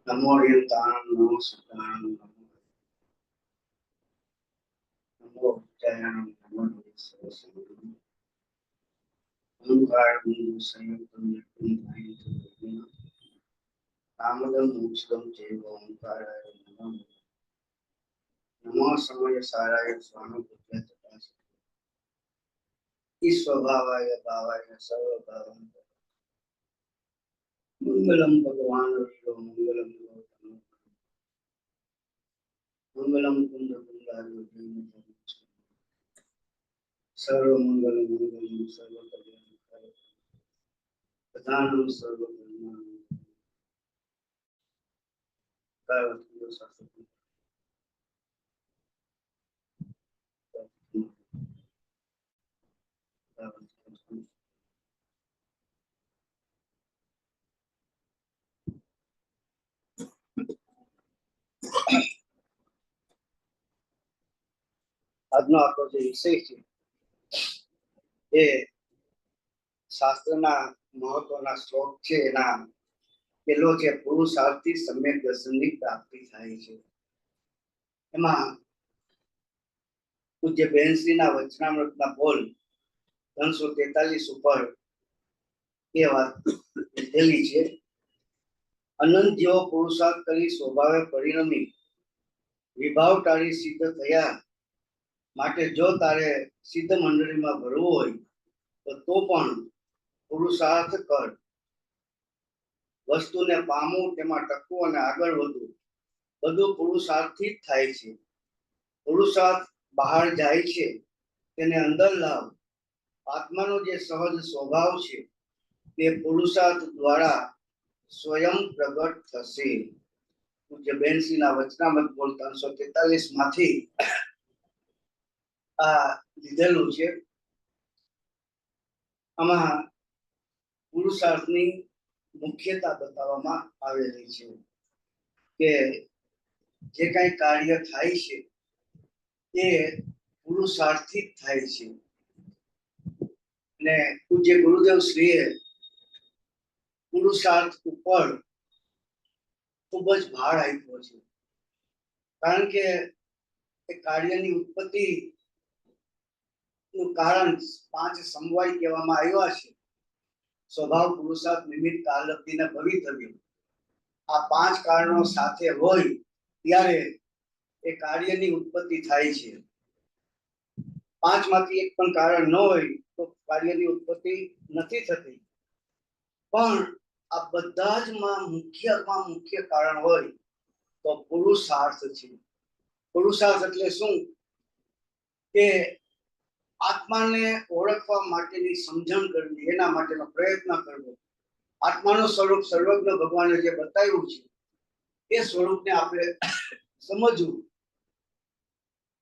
નમો યંતાણ નમો સુતાણ નમો ઉચ્ચારણ નમો સરસ્વતી ઓમકાર બિંદુ સંયુક્તમ નિર્ગુણભાઈ કામદમ મોક્ષદમ ચૈવ ઓમકારાય નમઃ નમો સમય સારાય સ્વાનુભૂત્ય તથા ઈ સ્વભાવાય ભાવાય સર્વભાવં મંગલમ ભગવાન વિષ્ણુ મંગલમ ગૌતમ મંગલમ કુંદ કુંડાર્ય સર્વ મંગલ મંગલમ સર્વ કલ્યાણ પ્રધાનમ સર્વ કલ્યાણ કારણો શાસ્ત્ર આજનો આપણો જે વિષય છે એ શાસ્ત્રના મહત્વના શ્લોક છે એના પેલો છે પુરુષાર્થી સમ્યક દર્શનની પ્રાપ્તિ થાય છે. એમાં પૂજ્ય બેનશ્રીના વચનામૃતના બોલ 343 ઉપર એ વાત લીધેલી છે. અનંત જેવો પુરુષાર્થ કરી સ્વભાવે પરિણમી વિભાવ ટાળી સિદ્ધ થયા માટે જો તારે સિદ્ધ મંડળીમાં ભરવું હોય તો પણ પુરુષાર્થ કર. વસ્તુને પામવું, તેમાં ટકવું અને આગળ વધવું બધું પુરુષાર્થથી જ થાય છે. પુરુષાર્થ બહાર જાય છે તેને અંદર લાવ. આત્માનો જે સહજ સ્વભાવ છે તે પુરુષાર્થ દ્વારા સ્વયં પ્રગટ થશે. પૂજ્ય બેનશ્રીના વચનામૃત બોલ 343 માંથી આ લીધેલું છે. આમાં પુરુષાર્થની મુખ્યતા બતાવવામાં આવેલી છે કે જે કઈ કાર્ય થાય છે તે પુરુષાર્થથી જ થાય છે. ને પૂજ્ય ગુરુદેવ શ્રીએ પુરુષાર્થ ઉપર ખૂબ જ ભાર આપ્યો છે. કારણ કે એ કાર્યની ઉત્પત્તિ નું કારણ 5 સમવાય કહેવામાં આવ્યા છે. સ્વભાવ, પુરુષાર્થ, નિમિત્ત, કાલલબ્ધિ ને ભવિતવ્ય. આ 5 કારણો સાથે હોય ત્યારે એ કાર્યની ઉત્પત્તિ થાય છે. 5 માંથી એક પણ કારણ ન હોય તો કાર્યની ઉત્પત્તિ નથી થતી. પણ આ બધા જ માં મુખ્ય કારણ હોય તો પુરુષાર્થ છે. પુરુષાર્થ એટલે શું? કે આત્માને ઓળખવા માટેની સમજણ કરવી, એના માટેનો પ્રયત્ન કરવો. આત્માનું સ્વરૂપ સર્વજ્ઞ ભગવાને જે બતાવ્યું છે એ સ્વરૂપને આપણે સમજવું,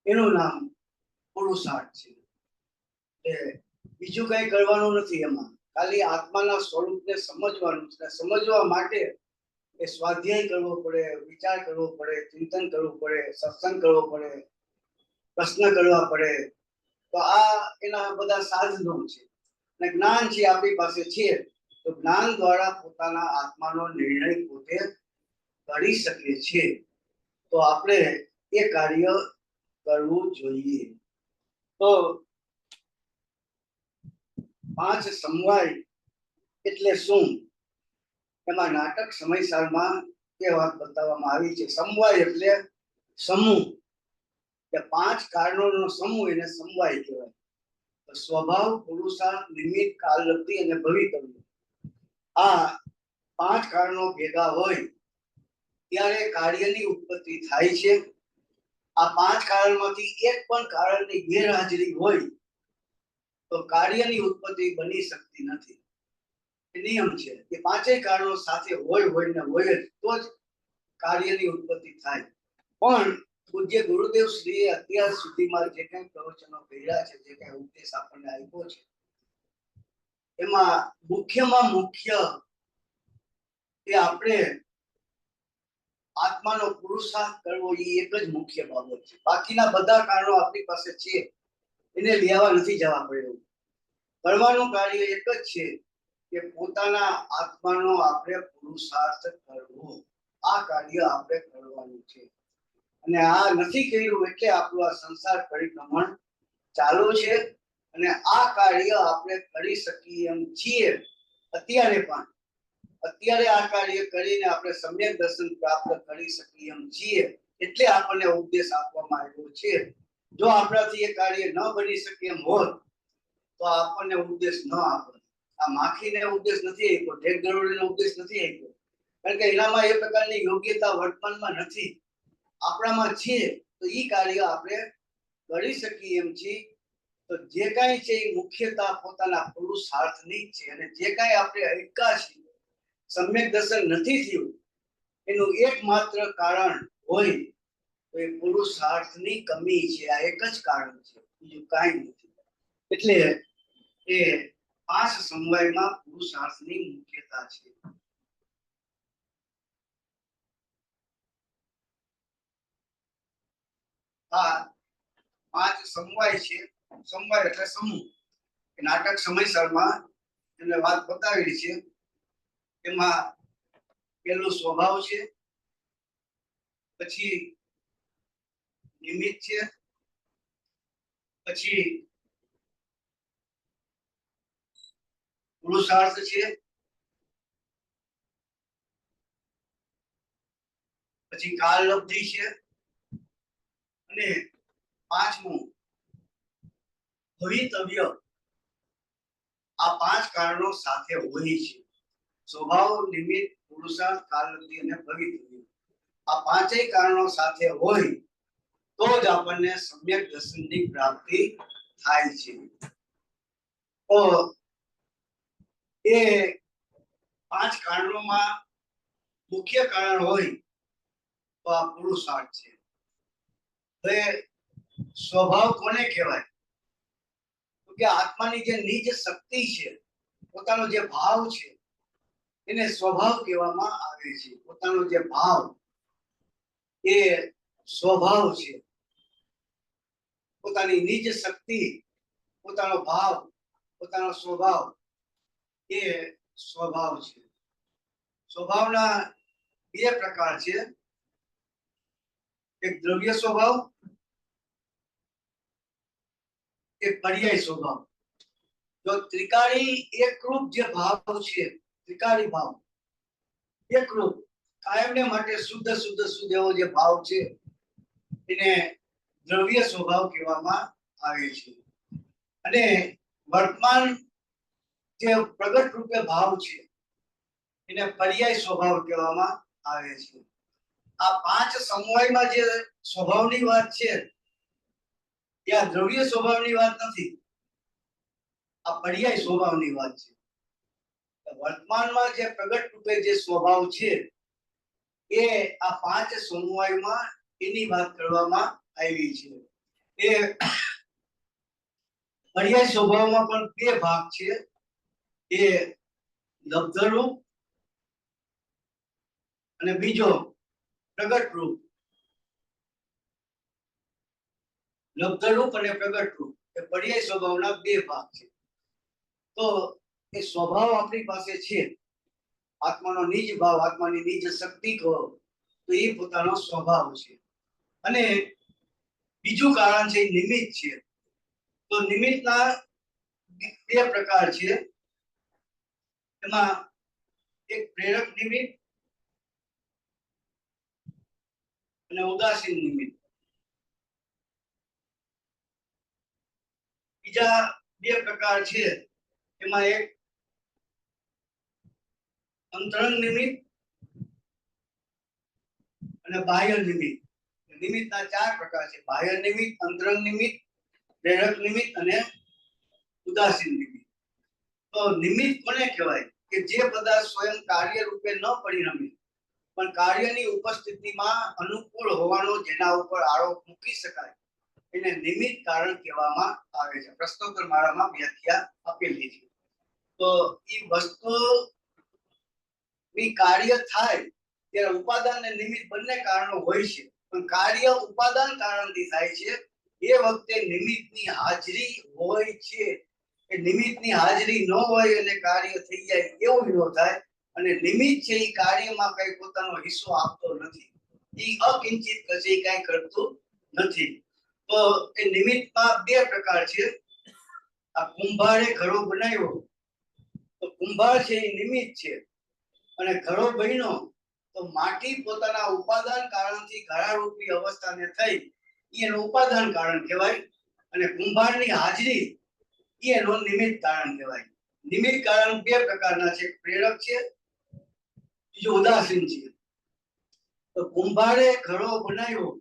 એનું નામ પુરુષાર્થ છે. બીજું કઈ કરવાનું નથી. એમાં ખાલી આત્માના સ્વરૂપને સમજવાનું છે. સમજવા માટે એ સ્વાધ્યાય કરવો પડે, વિચાર કરવો પડે, ચિંતન કરવું પડે, સત્સંગ કરવો પડે, પ્રશ્ન કરવા પડે. તો આ એના બધા સાધનો છે. અને જ્ઞાન છે આપણી પાસે છે તો જ્ઞાન દ્વારા પોતાના આત્માનો નિર્ણય પોતે કરી શકે છે. તો આપણે એ કાર્ય કરવું જોઈએ. તો 5 સમવાય એટલે શું? એમાં નાટક સમયસારમાં એ વાત બતાવવામાં આવી છે. સમવાય એટલે સમૂહ, કે 5 કારણોનો સમૂહ એને સમવાય કહેવાય. તો સ્વભાવ, પુરુષાર્થ, નિમિત્ત, કાલલબ્ધિ અને ભવિતવ્ય, આ 5 કારણો ભેગા હોય ત્યારે કાર્યની ઉત્પત્તિ થાય છે. આ 5 કારણમાંથી એક પણ કારણની ગેરહાજરી હોય તો કાર્યની ઉત્પત્તિ બની શકતી નથી. એ નિયમ છે કે 5 કારણો સાથે હોય ને હોય તો જ કાર્યની ઉત્પત્તિ થાય. પણ પૂજ્ય ગુરુદેવ શ્રીએ અત્યાર સુધીમાં જે કંઈ પ્રવચનો કર્યા છે, જે કંઈ ઉપદેશ આપણને આપ્યો છે, એમાં મુખ્યમાં મુખ્ય એ આપણે આત્માનો પુરુષાર્થ કરવો એ એક જ મુખ્ય બાબત છે. બાકીના બધા કારણો આપણી પાસે છે, એને લેવા નથી જવા પડ્યું. કરવાનું કાર્ય એક જ છે કે પોતાના આત્માનો આપણે પુરુષાર્થ કરવો. આ કાર્ય આપણે કરવાનું છે. અને આ નથી કર્યું એટલે આપણું આ સંસાર પરિભ્રમણ ચાલુ છે. અને આ કાર્ય આપણે કરી શકીએ એમ છીએ અત્યારે પણ. અત્યારે આ કાર્ય કરીને આપણે સમ્યક દર્શન પ્રાપ્ત કરી શકીએ એમ છીએ એટલે આપણને ઉપદેશ આપવામાં આવ્યો છે. જો આપણાથી એ કાર્ય ન બની શકે એમ હોત તો આપણને ઉપદેશ ન આપે. આ માખીને ઉપદેશ નથી આપ્યો, ઢેક ગરુડીને ઉપદેશ નથી આપ્યો, કારણ કે એનામાં એ પ્રકારની યોગ્યતા વર્તમાનમાં નથી. આપણામાં છે તો એ કાર્ય આપણે કરી શકીએ એમ છીએ. તો જે કાંઈ છે એ મુખ્યતા પોતાના પુરુષાર્થની જ છે. અને જે કાંઈ આપણે અટકા છીએ, સમ્યક દર્શન નથી થયું, એનું એકમાત્ર કારણ હોય તો એ પુરુષાર્થની કમી છે. આ એક જ કારણ છે, બીજું કાંઈ નથી. એટલે એ 5 સમવાયમાં પુરુષાર્થની મુખ્યતા છે. આ 5 સમવાય છે. સમવાય એટલે સમૂહ. નાટક સમયસરમાં એમને વાત બતાવેલી છે. એમાં પેલું સ્વભાવ છે, પછી નિમિત્ત છે, પછી પુરુષાર્થ છે, પછી કાળલબ્ધિ છે, અને 5મું ભવિતવ્ય. આ 5 કારણો સાથે હોય છે. સ્વભાવ, નિમિત્ત, પુરુષાર્થ, કાળલબ્ધિ અને ભવિતવ્ય. આ 5 કારણો સાથે હોય તો જ આપણને સમ્યક દર્શનની પ્રાપ્તિ થાય છે. તો એ 5 કારણોમાં મુખ્ય કારણ હોય તો આ પુરુષાર્થ છે. હવે સ્વભાવ કોને કહેવાય? તો કે આત્માની જે નિજ શક્તિ છે, પોતાનો જે ભાવ છે, એને સ્વભાવ કહેવામાં આવે છે. પોતાનો જે ભાવ એ સ્વભાવ છે. પોતાની નિજ શક્તિ, પોતાનો ભાવ, પોતાનો સ્વભાવ એ સ્વભાવ છે. સ્વભાવના 2 પ્રકાર છે. એક દ્રવ્ય સ્વભાવ, એક પર્યાય સ્વભાવ. જો ત્રિકાળી એકરૂપ જે ભાવ છે, ત્રિકાળી ભાવ એકરૂપ કાયમને માટે શુદ્ધ શુદ્ધ શુદ્ધ એવો જે ભાવ છે એને દ્રવ્ય સ્વભાવ કહેવામાં આવે છે. અને વર્તમાન જે પ્રગટ રૂપે ભાવ છે એને પર્યાય સ્વભાવ કહેવામાં આવે છે. આ 5 સમવાયમાં જે સ્વભાવની વાત છે ત્યાં દ્રવ્ય સ્વભાવની વાત નથી, આ પર્યાય સ્વભાવની વાત છે. વર્તમાનમાં જે પ્રગટ રૂપે જે સ્વભાવ છે એ આ 5 સમવાયમાં એની વાત કરવામાં આવી છે. એ પર્યાય સ્વભાવમાં પણ 2 ભાગ છે. એ લબ્ધરૂપ અને બીજો પ્રગટ રૂપ. લબ્ધરૂપ અને પ્રગટ રૂપ એ પર્યાય સ્વભાવના 2 ભાગ છે. તો એ સ્વભાવ આપણી પાસે છે, આત્માનો નિજ ભાવ, આત્માની નિજ શક્તિ કહો તો એ પોતાનો સ્વભાવ છે. અને બીજું કારણ છે નિમિત્ત છે. તો નિમિત્તના 2 પ્રકાર છે. એમાં એક પ્રેરક નિમિત્ત અને ઉદાસીન નિમિત્ત. બીજા 2 પ્રકાર છે. એમાં એક અંતરંગ નિમિત્ત અને બાહ્ય નિમિત્ત. નિમિત્તના 4 પ્રકાર છે: બાહ્ય નિમિત્ત, અંતરંગ નિમિત્ત, પ્રેરક નિમિત્ત અને ઉદાસીન નિમિત્ત. તો નિમિત્ત કોને કહેવાય? કે જે પદાર્થ સ્વયં કાર્ય રૂપે ન પરિણમે પણ કાર્યની ઉપસ્થિતિમાં અનુકૂળ હોવાનો જેના ઉપર આરોપ મૂકી શકાય એને નિમિત્ત કારણ કહેવામાં આવે છે. પ્રશ્નોત્તર માળામાં વ્યાખ્યા આપેલી છે. તો એ વસ્તુ ની કાર્ય થાય ત્યારે ઉપાદાન અને નિમિત્ત બંને કારણો હોય છે, પણ કાર્ય ઉપાદાન કારણથી થાય છે એ વખતે નિમિત્તની હાજરી હોય છે. એ નિમિત્તની હાજરી ન હોય અને કાર્ય થઈ જાય એવું ન થાય. અને નિમિત્ત છે એ કાર્યમાં કઈ પોતાનો હિસ્સો આપતો નથી, એ અકિંચિત છે, એ કઈ કરતું નથી. તો એ નિમિત્તમાં બે પ્રકાર છે. આ કુંભારે ઘડો બનાવ્યો તો કુંભાર છે એ નિમિત્ત છે, અને ઘડો બન્યો તો માટી પોતાના ઉપાદાન કારણથી ઘડારૂપી અવસ્થાને થઈ એનું ઉપાદાન કારણ કહેવાય, અને કુંભારની હાજરી એનો નિમિત્ત કારણ કહેવાય. નિમિત્ત કારણ બે પ્રકારના છે, પ્રેરક છે, બીજું ઉદાસીન છે. તો કુંભારે ઘડો બનાવ્યો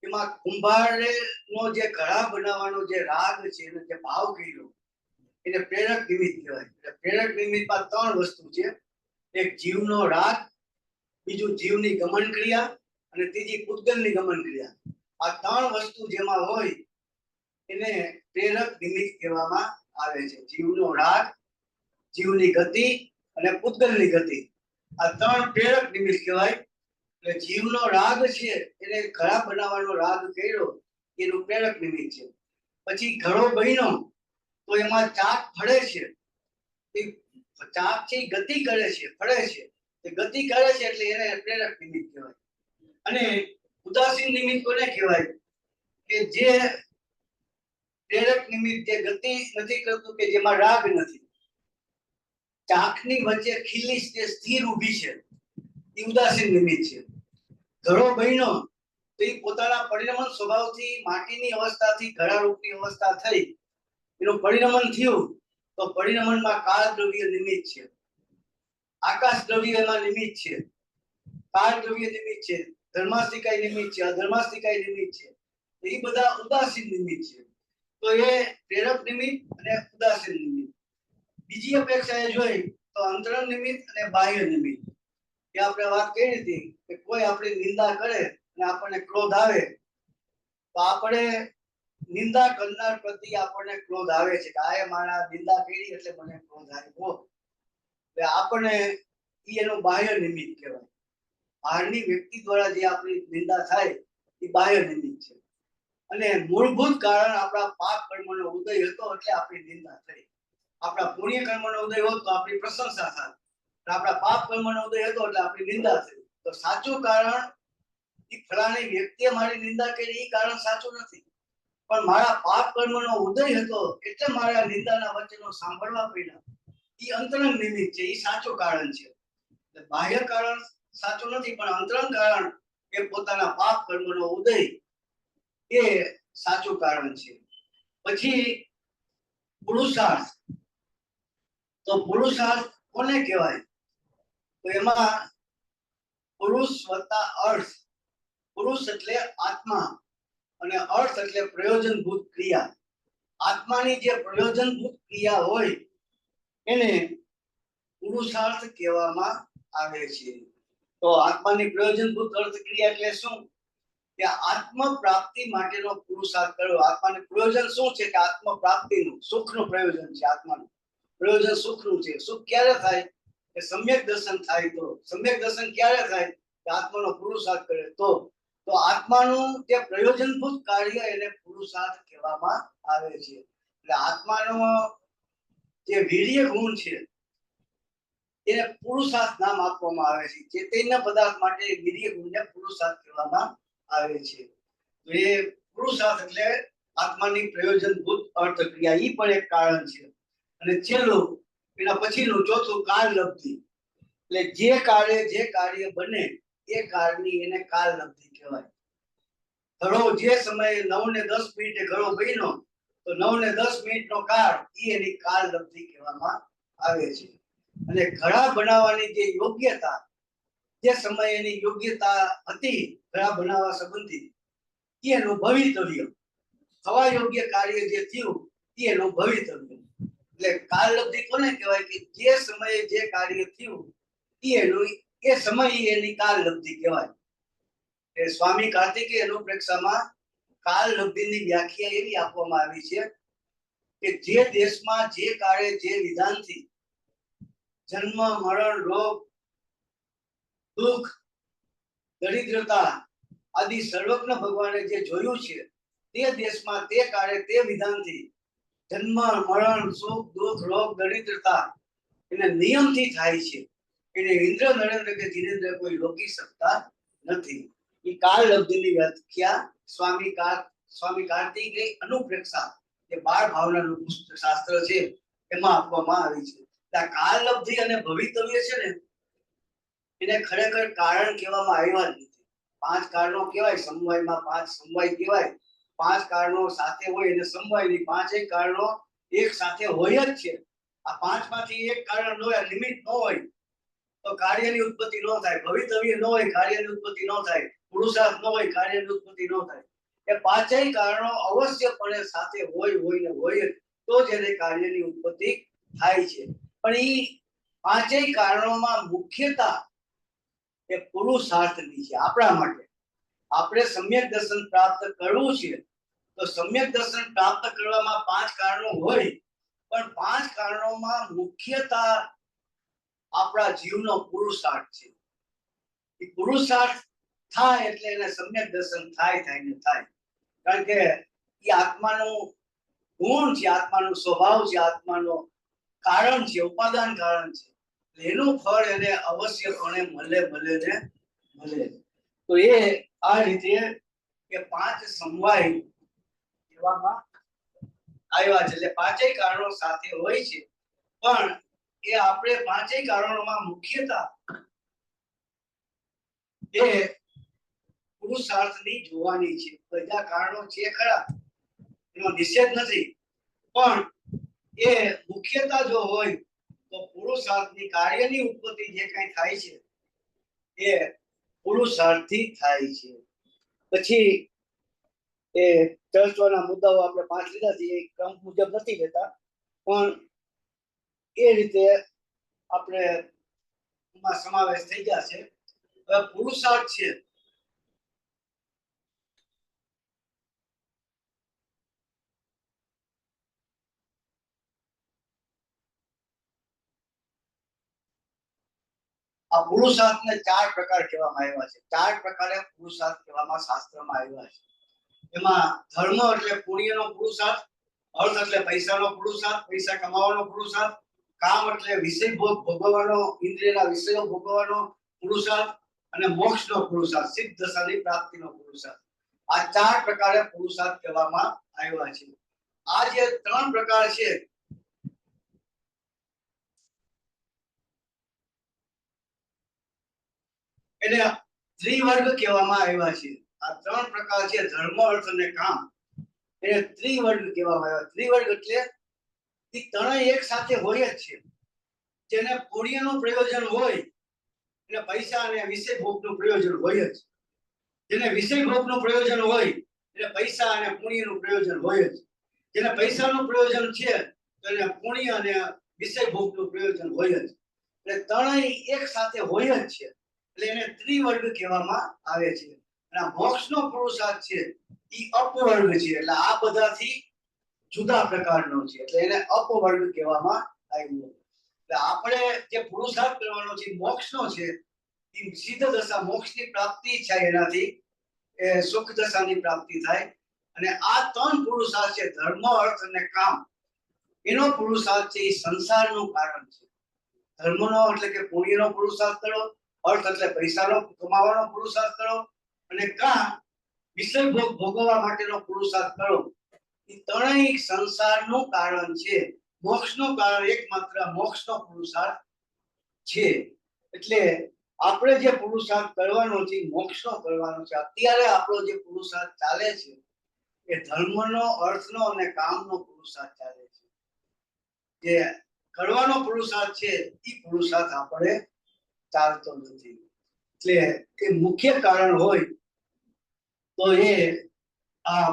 એમાં કુંભારે નો જે ઘડા બનાવવાનો જે રાગ છે એને જે ભાવ કર્યો એને પ્રેરક નિમિત્ત કહેવાય. એટલે પ્રેરક નિમિત્તમાં ત્રણ વસ્તુ છે, એક જીવનો રાગ, બીજું જીવની ગમન ક્રિયા, અને ત્રીજી પૂતગલની ગમન ક્રિયા. આ ત્રણ વસ્તુ જેમાં હોય એને પ્રેરક નિમિત્ત કહેવામાં આવે છે. જીવનો રાગ, જીવની ગતિ અને પૂતગલની ગતિ, આ ત્રણ પ્રેરક નિમિત્ત કહેવાય. એટલે જીવનો રાગ છે એને ઘડા બનાવવાનો રાગ કર્યો એનું પ્રેરક નિમિત્ત છે. પછી ઘડો બન્યો તો એમાં ચાક ફળે છે, એ ચાક છે ગતિ કરે છે, ફળે છે, એ ગતિ કરે છે એટલે એને પ્રેરક નિમિત્ત કહેવાય. અને ઉદાસીન નિમિત્ત કોને કહેવાય કે જે પ્રેરક નિમિત્ત જે ગતિ નથી કરતું, કે જેમાં રાગ નથી, ચાકની વચ્ચે ખીલી જે સ્થિર ઊભી છે એ ઉદાસીન નિમિત્ત છે. ઘડો બન્યો તો એ પોતાના પરિણમન સ્વભાવથી માટીની અવસ્થાથી ઘડારૂપની અવસ્થા થઈ એનું પરિણમન થયું તો પરિણમનમાં કાળ દ્રવ્ય નિમિત્ત છે, આકાશ દ્રવ્ય એમાં નિમિત્ત છે, કાળ દ્રવ્ય નિમિત્ત છે, ધર્માસ્તિકાય નિમિત્ત છે, અધર્માસ્તિકાય નિમિત્ત છે, એ બધા ઉદાસીન નિમિત્ત છે. તો એ પ્રેરક નિમિત્ત અને ઉદાસીન નિમિત્ત. બીજી અપેક્ષાએ જોઈ તો અંતરંગ નિમિત્ત અને બાહ્ય નિમિત્ત. એ આપણે વાત કરી હતી કે કોઈ આપણી નિંદા કરે અને આપણને ક્રોધ આવે તો આપણે નિંદા કરનાર પ્રતિ આપણને ક્રોધ આવે છે કે આ મારા નિંદા કરી એટલે મને ક્રોધ આવ્યો. એટલે આપણે એનું બાહ્ય નિમિત્ત કહેવાય. બહારની વ્યક્તિ દ્વારા જે આપણી નિંદા થાય એ બાહ્ય નિમિત્ત છે. અને મૂળભૂત કારણ આપણા પાપ કર્મનો ઉદય હતો એટલે આપણી નિંદા થઈ. આપણા પુણ્ય કર્મનો ઉદય હોત તો આપણી પ્રશંસા થાય, આપણા પાપ કર્મનો ઉદય હતો એટલે આપણી નિંદા થઈ. તો સાચું કારણ એ ફલાણી વ્યક્તિએ મારી નિંદા કરી એ કારણ સાચું નથી, પણ મારા પાપ કર્મનો ઉદય હતો એટલે મારા નિંદાના વચનો સાંભળવા પડ્યા, એ અંતરંગ નિમિત્ત છે, એ સાચું કારણ છે. એટલે બાહ્ય કારણ સાચું નથી, પણ અંતરંગ કારણ એ પોતાના પાપ કર્મનો ઉદય એ સાચું કારણ છે. પછી પુરુષાર્થ. તો પુરુષાર્થ કોને કહેવાય તો એમાં પુરુષ વત્તા અર્થ. પુરુષ એટલે આત્મા અને અર્થ એટલે પ્રયોજનભૂત ક્રિયા. આત્માની જે પ્રયોજનભૂત ક્રિયા હોય એને પુરુષાર્થ કહેવામાં આવે છે. તો આત્માની પ્રયોજનભૂત અર્થ ક્રિયા એટલે શું કે આત્મ પ્રાપ્તિ માટેનો પુરુષાર્થ કરવો. આત્માનું પ્રયોજન શું છે કે આત્મ પ્રાપ્તિનું, સુખનું પ્રયોજન છે. આત્માનું પ્રયોજન સુખનું છે. સુખ ક્યારે થાય કે સમ્યક દર્શન થાય. તો સમ્યક દર્શન ક્યારે થાય કે આત્માનો પુરુષાર્થ કરે તો આત્માનું જે પ્રયોજનભૂત કાર્ય એને પુરુષાર્થ કહેવામાં આવે છે. એટલે આત્માનો જે વીર્ય ગુણ છે એને પુરુષાર્થ નામ આપવામાં આવે છે. ચૈતન્ય પદાર્થ માટે વીર્ય ગુણને પુરુષાર્થ કહેવામાં આવે છે. તો એ પુરુષાર્થ એટલે આત્માની પ્રયોજનભૂત અર્થ ક્રિયા, એ પણ એક કારણ છે. અને છેલ્લું એના પછીનું ચોથું કાળ લબ્ધિ. એટલે જે કાર્ય બને એ કાળની એને કાળ લબ્ધિ કહેવાય. ઘડો જે સમયે 9 ને 10 મિનિટે ઘડો બન્યો તો 9 ને 10 મિનિટનો કાળ એની કાળ લબ્ધિ કહેવામાં આવે છે. અને ઘડા બનાવવાની જે યોગ્યતા, જે સમયે એની યોગ્યતા હતી ઘડા બનાવવા સંબંધિત, એનું ભવિતવ્ય, થવા યોગ્ય કાર્ય જે થયું એનું ભવિતવ્ય. એટલે કાળ લબ્ધિ કોને કહેવાય કે જે સમયે જે કાર્ય થયું એનું એ સમય એની કાળ લબ્ધિ કહેવાય. એ સ્વામી કાર્તિકેય અનુપ્રેક્ષામાં કાળ લબ્ધિની વ્યાખ્યા એવી આપવામાં આવી છે કે જે દેશમાં જે કાળે જે વિધાનથી જન્મ, મરણ, રોગ, દુઃખ, દરિદ્રતા આદિ સર્વજ્ઞ ભગવાને જે જોયું છે તે દેશમાં તે કાળે તે વિધાનથી જન્મ, મરણ, સુખ, દુઃખ, રોગ, દરિદ્રતા એને નિયમથી થાય છે. એને ઇન્દ્ર નરેન્દ્ર કે જીનેન્દ્ર કોઈ રોકી શકતા નથી. એ કાળ લબ્ધિની વ્યાખ્યા સ્વામી કાર્તિકે અનુપ્રેક્ષા જે બાળ ભાવનાનું શાસ્ત્ર છે એમાં આપવામાં આવી છે. આ કાળ લબ્ધિ અને ભવિતવ્ય છે ને એને ખરેખર કારણ કહેવામાં આવ્યા જ નથી. પાંચ કારણો કહેવાય સમવાયમાં, પાંચ સમવાય કહેવાય. પાંચ કારણો સાથે હોય એટલે સમવાયની પાંચેય કારણો એક સાથે હોય જ છે. આ પાંચમાંથી એક કારણ ન હોય, લિમિટ ન હોય તો કાર્યની ઉત્પત્તિ ન થાય. ભવિતવ્ય ન હોય, કાર્યની ઉત્પત્તિ ન થાય. પુરુષાર્થ ન હોય, કાર્યની ઉત્પત્તિ ન થાય. એ પાંચેય કારણો અવશ્યપણે સાથે હોય તો જ એને કાર્યની ઉત્પત્તિ થાય છે. પણ એ પાંચેય કારણોમાં મુખ્યતા એ પુરુષાર્થની છે. આપણા માટે આપણે સમ્યક દર્શન પ્રાપ્ત કરવું છે તો સમ્યક દર્શન પ્રાપ્ત કરવામાં પાંચ કારણો હોય, પણ પાંચ કારણોમાં મુખ્યતા આપણા જીવનો પુરુષાર્થ છે. એ પુરુષાર્થ થાય એટલે એને સમ્યક દર્શન થાય ને થાય. કારણ કે એ આત્માનું ગુણ છે, આત્માનો સ્વભાવ છે, આત્માનો કારણ છે, ઉપાદાન કારણ છે. એનું ફળ એને અવશ્યપણે મળે. તો એ આ રીતે કે પાંચ સમવાય કહેવામાં આવ્યા છે. એટલે પાંચેય કારણો સાથે હોય છે, પણ એ આપણે પાંચેય કારણોમાં મુખ્યતા એ પુરુષાર્થની જોવાની છે. બધા કારણો છે ખરા, એનો નિષેધ નથી, પણ એ મુખ્યતા જો હોય તો પુરુષાર્થની કાર્યની ઉત્પત્તિ જે કઈ થાય છે એ પુરુષાર્થથી થાય છે. પછી એ ચર્ચવાના મુદ્દાઓ આપણે પાંચ લીધા છે, એ ક્રમ મુજબ નથી લેતા, પણ એ રીતે આપણે એમાં સમાવેશ થઈ જશે. હવે પુરુષાર્થ છે આ પુરુષાર્થને ચાર પ્રકાર કહેવામાં આવ્યા છે. ચાર પ્રકારે પુરુષાર્થ કહેવામાં શાસ્ત્રમાં આવ્યા છે. એમાં ધર્મ એટલે પુણ્યનો પુરુષાર્થ, અર્થ એટલે પૈસાનો પુરુષાર્થ, પૈસા કમાવાનો પુરુષાર્થ, કામ એટલે વિષય ભોગ ભોગવવાનો, ઇન્દ્રિયના વિષયો ભોગવવાનો પુરુષાર્થ, અને મોક્ષનો પુરુષાર્થ, સિદ્ધ દશાની પ્રાપ્તિનો પુરુષાર્થ. આ ચાર પ્રકારે પુરુષાર્થ કહેવામાં આવ્યા છે. આ જે ત્રણ પ્રકાર છે એને ત્રિવર્ગ કહેવામાં આવ્યા છે. આ ત્રણ પ્રકાર છે, ધર્મ, અર્થ અને કામ, એને ત્રિવર્ગ કહેવામાં આવ્યા. ત્રિવર્ગ એટલે એ ત્રણેય એક સાથે હોય જ છે. જેને પુણ્યનું પ્રયોજન હોય એટલે પૈસા અને વિષય ભોગનું પ્રયોજન હોય જ. જેને વિષય ભોગનું પ્રયોજન હોય એટલે પૈસા અને પુણ્યનું પ્રયોજન હોય જ. જેને પૈસાનું પ્રયોજન છે તો એને પુણ્ય અને વિષય ભોગનું પ્રયોજન હોય જ. એટલે ત્રણેય એક સાથે હોય જ છે. એટલે એને ત્રિવર્ગ કહેવામાં આવે છે. અને મોક્ષનો પુરુષાર્થ છે એ અપવર્ગ છે. એટલે આ બધાથી જુદા પ્રકારનો છે, એટલે એને અપવર્ગ કહેવામાં આવ્યું. એટલે આપણે જે પુરુષાર્થ કરવાનો છે મોક્ષનો છે, એ સિદ્ધ દશા મોક્ષની પ્રાપ્તિ થાય, એનાથી એ સુખ દશાની પ્રાપ્તિ થાય. અને આ ત્રણ પુરુષાર્થ છે, ધર્મ, અર્થ અને કામ, એનો પુરુષાર્થ છે એ સંસારનું કારણ છે. ધર્મનો એટલે કે પુણ્યનો પુરુષાર્થ કરો, અર્થ એટલે પૈસાનો કમાવાનો પુરુષાર્થ કરો, અને કામ વિષય ભોગ ભોગવવા માટેનો પુરુષાર્થ કરો. એ ત્રણેય સંસારનું કારણ છે. મોક્ષનું કારણ એકમાત્ર મોક્ષનો પુરુષાર્થ છે. એટલે આપણે જે પુરુષાર્થ કરવાનો છે મોક્ષનો કરવાનો છે. અત્યારે આપણો જે પુરુષાર્થ ચાલે છે એ ધર્મનો, અર્થનો અને કામનો પુરુષાર્થ ચાલે છે. જે કરવાનો પુરુષાર્થ છે એ પુરુષાર્થ આપણે ચાલતો નથી. એટલે એ મુખ્ય કારણ હોય તો એ આ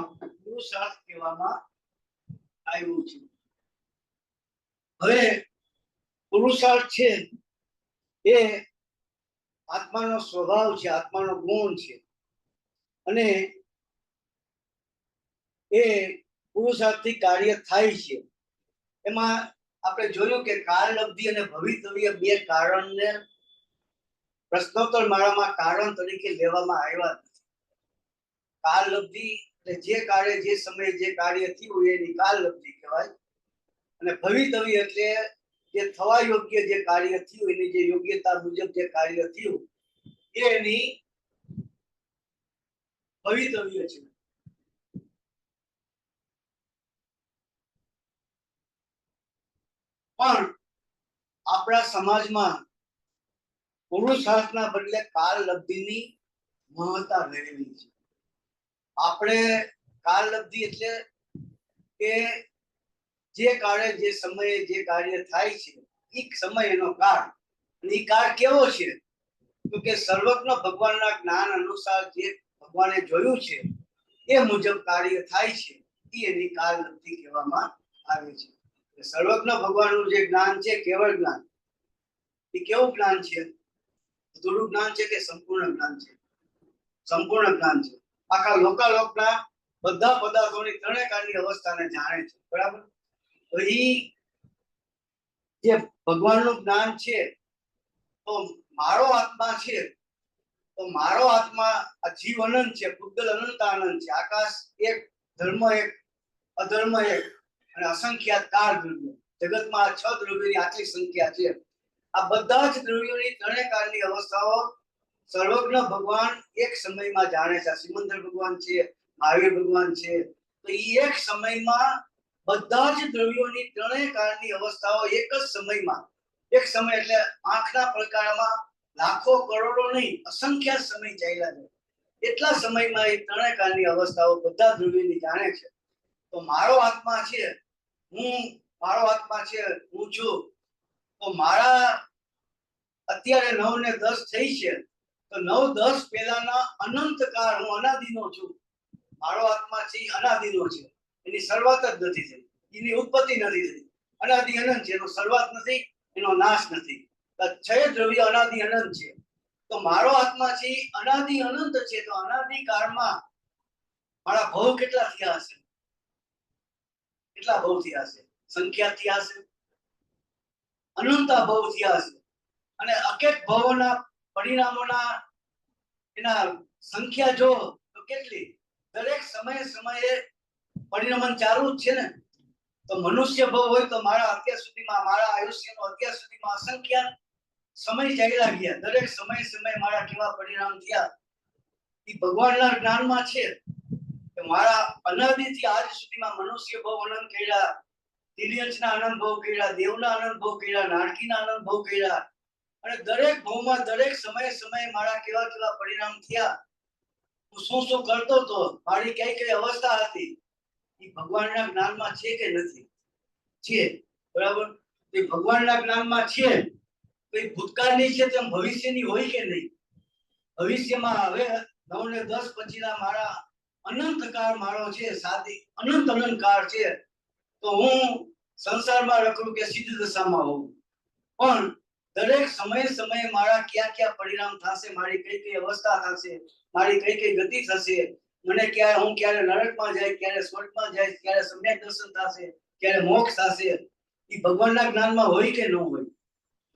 પુરુષાર્થ કહેવામાં આવ્યું છે. હવે પુરુષાર્થ છે એ આત્માનો સ્વભાવ છે, આત્માનો ગુણ છે, અને એ પુરુષાર્થથી કાર્ય થાય છે. એમાં આપણે જોયું કે કાળલબ્ધિ અને ભવિતવ્ય બે કારણને પ્રશ્નોત્તર માળામાં કારણ તરીકે લેવામાં આવ્યા નથી. કાળલબ્ધિ એટલે જે કાર્ય જે સમયે જે કાર્ય થયું એની કાળલબ્ધિ કહેવાય, અને ભવિતવ્ય એટલે જે થવા યોગ્ય જે કાર્ય થયું એની જે યોગ્યતા મુજબ જે કાર્ય થયું એની ભવિતવ્ય છે. પણ આપણા સમાજમાં પુરુષાર્થના બદલે કાળલબ્ધિની મહત્તા રહેલી છે. આપણે કાળલબ્ધિ એટલે કે જે કાળે જે સમયે જે કાર્ય થાય છે એ સમય એનો કાળ, અને એ કાળ કેવો છે તો કે સર્વજ્ઞ ભગવાનના જ્ઞાન અનુસાર જે ભગવાને જોયું છે એ મુજબ કાર્ય થાય છે એ એની કાળલબ્ધિ કહેવામાં આવે છે. સર્વજ્ઞ ભગવાનનું જે જ્ઞાન છે કેવળ જ્ઞાન, એ કેવું જ્ઞાન છે? થોડું જ્ઞાન છે કે સંપૂર્ણ જ્ઞાન છે? સંપૂર્ણ જ્ઞાન છે. આખા લોકાલોકના બધા પદાર્થોની ત્રણેય કાળની અવસ્થાને જાણે છે. બરાબર? તો ઈ જે ભગવાનનું જ્ઞાન છે, તો મારો આત્મા છે, તો મારો આત્મા આ જીવ અનંત છે, પૂતગલ અનંત આનંદ છે, આકાશ એક, ધર્મ એક, અધર્મ એક, અને અસંખ્યાત કાળ દ્રવ્યો. જગતમાં આ 6 દ્રવ્યોની આટલી સંખ્યા છે. આ બધા જ દ્રવ્યોની ત્રણેય કાળની અવસ્થાઓ સર્વજ્ઞ ભગવાન એક સમયમાં જાણે છે. સિમંદર ભગવાન છે, મહાવીર ભગવાન છે, તો એ એક સમયમાં બધા જ દ્રવ્યોની ત્રણેય કાળની અવસ્થાઓ એક જ સમયમાં, એક સમય એટલે આંખના પ્રકારમાં લાખો કરોડો નહીં, અસંખ્ય સમય ચાલ્યા છે. એટલા સમયમાં એ ત્રણેય કાળની અવસ્થાઓ બધા દ્રવ્યોની જાણે છે. તો મારો આત્મા છે, મારો આત્મા છે, હું છું. તો મારા અત્યારે 9 ને 10 થઈ છે, તો 9 10 પહેલાના અનંત કાળ હું અનાદિનો છું. મારો આત્મા છે અનાદિનો છે, એની શરૂઆત જ નથી થઈ, એની ઉત્પત્તિ નથી થઈ. અનાદિ અનંત છે, એનો શરૂઆત નથી, એનો નાશ નથી. છય દ્રવ્ય અનાદિ અનંત છે. તો મારો આત્મા છે અનાદિ અનંત છે. તો અનાદિ કાળમાં મારા ભવ કેટલા થયા હશે? કેટલા ભવ થયા હશે? સંખ્યા થયા હશે, અનંતા ભવ થયા હશે. અને અકેટ ભવોના પરિણામોના એના સંખ્યા જો તો કેટલી? દરેક સમયે પરિણમન ચાલુ જ છે ને. તો મનુષ્ય ભવ હોય તો મારા અત્યાર સુધીમાં, મારા આયુષ્યનો અત્યાર સુધીમાં અસંખ્ય સમય ચાલ્યા ગયા. દરેક સમય મારા કેવા પરિણામ થયા એ ભગવાનના જ્ઞાનમાં છે. કે મારા અનાદિથી આજ સુધીમાં મનુષ્ય ભવ અનંત કર્યા, તિર્યંચના આનંદ ભવ કર્યા, દેવના આનંદ ભવ કર્યા, નારકીના આનંદ ભવ કર્યા, અને દરેક ભવમાં દરેક સમયે મારા કેવા પરિણામ થયા. હું શું કરતો હતો, મારી કઈ અવસ્થા હતી, એ ભગવાનના જ્ઞાનમાં છે કે નથી? છે. બરાબર? એ ભગવાનના જ્ઞાનમાં છે. તો એ ભૂતકાળની છે તેમ ભવિષ્યની હોય કે નહીં? ભવિષ્યમાં હવે 9 ને 10 પછીના મારા અનંત કાળ મારો છે, સાદી અનંત કાળ છે. તો હું સંસારમાં રખડું કે સિદ્ધ દશામાં હોઉં, પણ દરેક સમયે મારા કયા પરિણામ થશે, મારી કઈ અવસ્થા થશે, મારી કઈ ગતિ થશે, મને હું ક્યારે નરકમાં જાય, ક્યારે સ્વર્ગમાં જાય, ક્યારે સમ્યક દર્શન થશે, ક્યારે મોક્ષ થશે, એ ભગવાનના જ્ઞાનમાં હોય કે ન હોય?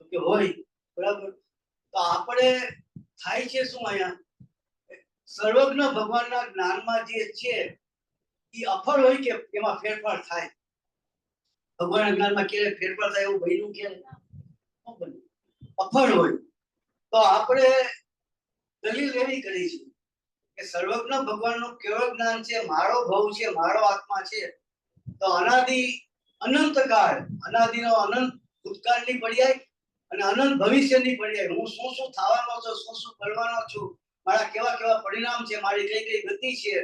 તો કે હોય. બરાબર? તો આપણે થાય છે શું અહીંયા? સર્વજ્ઞ ભગવાનના જ્ઞાનમાં જે છે એ અફળ હોય કે એમાં ફેરફાર થાય? ભગવાનના જ્ઞાનમાં ક્યારે ફેરફાર થાય એવું બન્યું ક્યારે? અફળ હોય. તો આપણે દલીલ એવી કરી છે કે સર્વજ્ઞ ભગવાનનું કેવળ જ્ઞાન છે, મારો ભવ છે, મારો આત્મા છે. તો અનાદિ અનંત કાળ, અનાદિનો અનંત ભૂતકાળની પર્યાય અને અનંત ભવિષ્યની પર્યાય, હું શું થવાનો છું, શું કરવાનો છું, મારા કેવા પરિણામ છે, મારી કઈ ગતિ છે,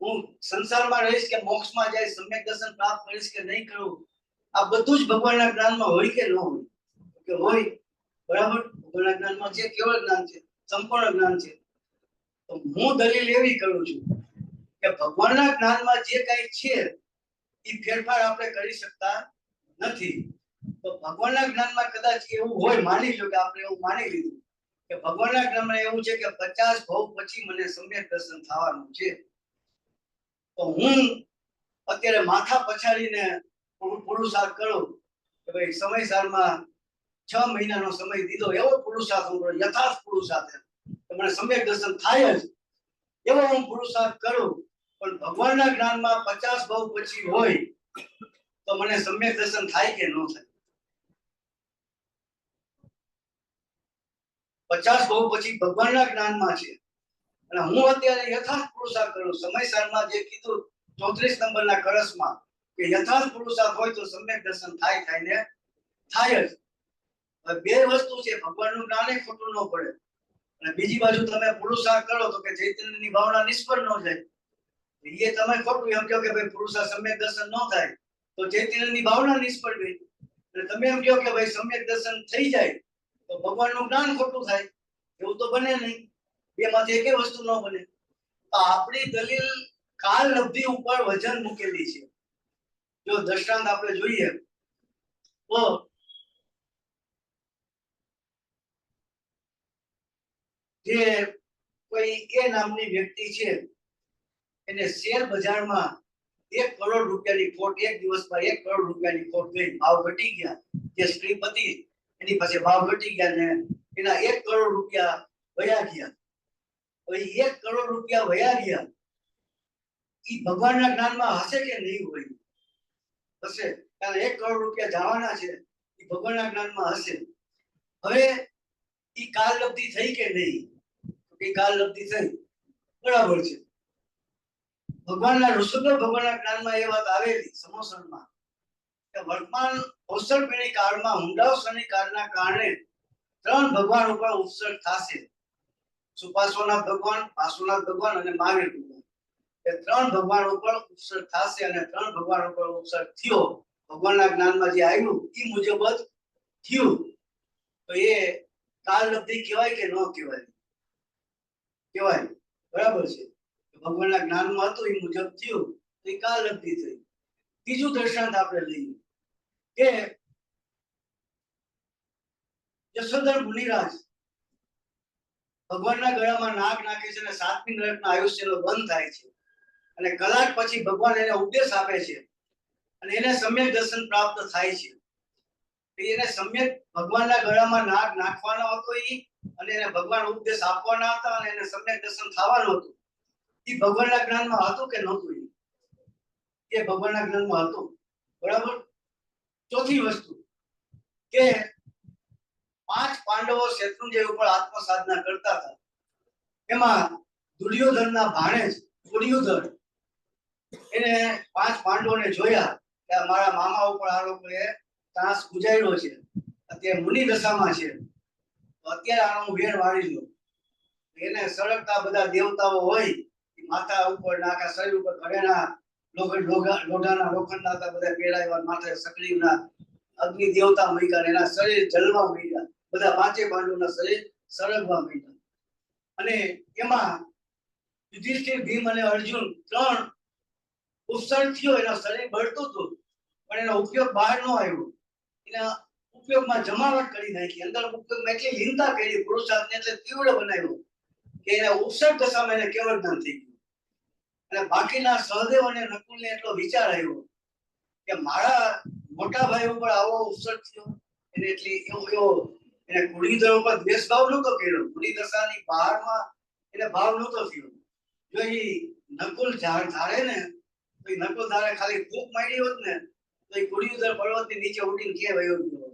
હું સંસારમાં રહીશ કે મોક્ષમાં જઈશ, સમ્યક દર્શન પ્રાપ્ત કરીશ કે નહીં કરું, આ બધું જ ભગવાનના જ્ઞાનમાં હોય કે ન હોય? કે હોય. બરાબર? ભગવાનના જ્ઞાનમાં જે કેવળ જ્ઞાન છે, સંપૂર્ણ જ્ઞાન છે. તો હું દલીલ એવી કરું છું કે ભગવાનના જ્ઞાનમાં જે કઈ છે એ ફેરફાર આપણે કરી શકતા નથી. તો ભગવાનના જ્ઞાનમાં કદાચ એવું હોય, માની લો કે આપણે એવું માની લીધું કે ભગવાનના જ્ઞાનમાં એવું છે કે 50 ભવ પછી મને સમ્યક દર્શન થવાનું છે. તો હું અત્યારે માથા પછાડીને પુરુષાર્થ કરું કે ભાઈ સમયસારમાં 6 મહિનાનો સમય દીધો, એવો પુરુષાર્થ હું કરું, યથાર્થ પુરુષાર્થ, મને સમ્યક દર્શન થાય જ એવો હું પુરુષાર્થ કરું. પણ ભગવાનના જ્ઞાનમાં 50 ભવ પછી હોય તો મને સમ્યક દર્શન થાય કે ન થાય? 50 બહુ પછી ભગવાનના જ્ઞાનમાં છે. અને હું અત્યારે યથાર્થ પુરુષાર્થ કરું. સમયસારમાં જે કીધું 34 નંબરના કળશમાં કે યથાર્થ પુરુષાર્થ હોય તો સમ્યક દર્શન થાય ને થાય જ. બે વસ્તુ છે, ભગવાનનું જ્ઞાન એ ખોટું ન પડે અને બીજી બાજુ તમે પુરુષાર્થ કરો તો કે ચૈતન્યની ભાવના નિષ્ફળ ન જાય. એ તમે ખોટું એમ કહો કે ભાઈ પુરુષાર્થ સમ્યક દર્શન ન થાય તો ચૈતન્યની ભાવના નિષ્ફળ ગઈ. અને તમે એમ કહો કે ભાઈ સમ્યક દર્શન થઈ જાય તો ભગવાનનું જ્ઞાન ખોટું થાય. એવું તો બને નહીં. બેમાંથી એકે વસ્તુ ન બને. આપણી દલીલ કાલ લબ્ધિ ઉપર વજન મૂકેલી છે. જો દ્રષ્ટાંત આપણે જોઈએ તો જે કોઈ એ નામની વ્યક્તિ છે એને શેર બજારમાં 1 કરોડ રૂપિયાની ખોટ, એક દિવસમાં 1 કરોડ રૂપિયાની ખોટ ગઈ. ભાવ ઘટી ગયા. જે સ્ક્રીપ હતી એની પાસે ભાવ ઘટી ગયા ને એના 1 કરોડ રૂપિયા વયા ગયા. હવે 1 કરોડ રૂપિયા વયા ગયા ઈ ભગવાનના જ્ઞાનમાં હશે કે નહીં હોય? હશે, કારણ 1 કરોડ રૂપિયા જવાના છે ઈ ભગવાનના જ્ઞાનમાં હશે. હવે ઈ કાલ લબ્ધિ થઈ કે નહીં? ઈ કાલ લબ્ધિ થઈ, બરાબર છે. ભગવાનના ઋષભદેવ ભગવાનના જ્ઞાનમાં એ વાત આવેલી સમોસણમાં કે વર્તમાન અવસરપીણી કાળમાં હુંડાવસરની કાળના કારણે 3 ભગવાન ઉપર ઉપસર્ગ થશે. સુપાર્શ્વનાથ ભગવાન, પાર્શ્વનાથ ભગવાન અને મહાવીર ભગવાન. એ 3 ભગવાન ઉપર ઉપસર્ગ થશે અને 3 ભગવાન ઉપર ઉપસર્ગ થયો. ભગવાનના જ્ઞાનમાં જે આવ્યું એ મુજબ જ થયું. તો એ કાલ લબ્ધિ કહેવાય કે ન કહેવાય? કહેવાય, બરાબર છે. ભગવાનના જ્ઞાનમાં હતું એ મુજબ થયું તો એ કાલ લબ્ધિ થઈ. બીજું દ્રષ્ટાંત આપણે લઈએ કે યશોધર મુનિરાજ ભગવાનના ગળામાં નાગ નાખે છે અને 7મી નરકના આયુષ્યનો બંધ થાય છે અને કલાક પછી ભગવાન એને ઉપદેશ આપે છે અને એને સમ્યક દર્શન પ્રાપ્ત થાય છે. એને સમ્યક ભગવાનના ગળામાં નાગ નાખવાનો હતો ઈ અને એને ભગવાન ઉપદેશ આપવાના હતા અને એને સમ્યક દર્શન થવાનું હતું. ઈ ભગવાનના જ્ઞાનમાં હતું કે નહોતું? એ ભગવાનના જ્ઞાનમાં હતું, બરાબર. ચોથી વસ્તુ કે 5 પાંડવો શત્રુંજય ઉપર આત્મ સાધના કરતા હતા. એમાં દુર્યોધનના ભાણેજ દુર્યોધન એને 5 પાંડવોને જોયા કે મારા મામા ઉપર આ લોકોએ ત્રાસ ગુજાર્યો છે, અત્યારે મુનિ દશામાં છે, તો અત્યારે આનો વેણ વાળી લો. એને સળગતા બધા દેવતાઓ હોય માથા ઉપર, આખા શરીર ઉપર ઘરેણા લોઢાના લોખંડના હતા બધા પહેરાવ્યા, માથે સકડીના અગ્નિ દેવતા મૂક્યા, એના શરીર જલવા માંડ્યા. બધા 5 પાંડવોના શરીર સળગવા માંડ્યા. અને એમાં યુધિષ્ઠિર, ભીમ અને અર્જુન 3 ઉપસર્ગ થયો. એના શરીર બળતું હતું પણ એનો ઉપયોગ બહાર ન આવ્યો. એના ઉપયોગમાં જમાવટ કરી નાખી. અંદર ઉપયોગમાં એટલી લીનતા કરી, પુરુષાર્થને એટલે તીવ્ર બનાવ્યો કે એને ઉપસર્ગ દશામાં એને કેવળ જ્ઞાન થઈ ગયું. અને બાકીના સહદેવ અને નકુલને એટલો વિચાર આવ્યો કે મારા મોટા ભાઈ ઉપર આવો ઉપસર્ગ થયો. એને એટલી એવો એને કુળીધર ઉપર દ્વેષ ભાવ નહોતો કર્યો. કુળી દશાની બહારમાં એને ભાવ નહોતો થયો. જો એ નકુલ ધારે ને તો એ નકુલ ધારે ખાલી ફૂંક મારી હોત ને તો એ કુળીધર પર્વતની નીચે ઉડીને ક્યાં વયો ગયો.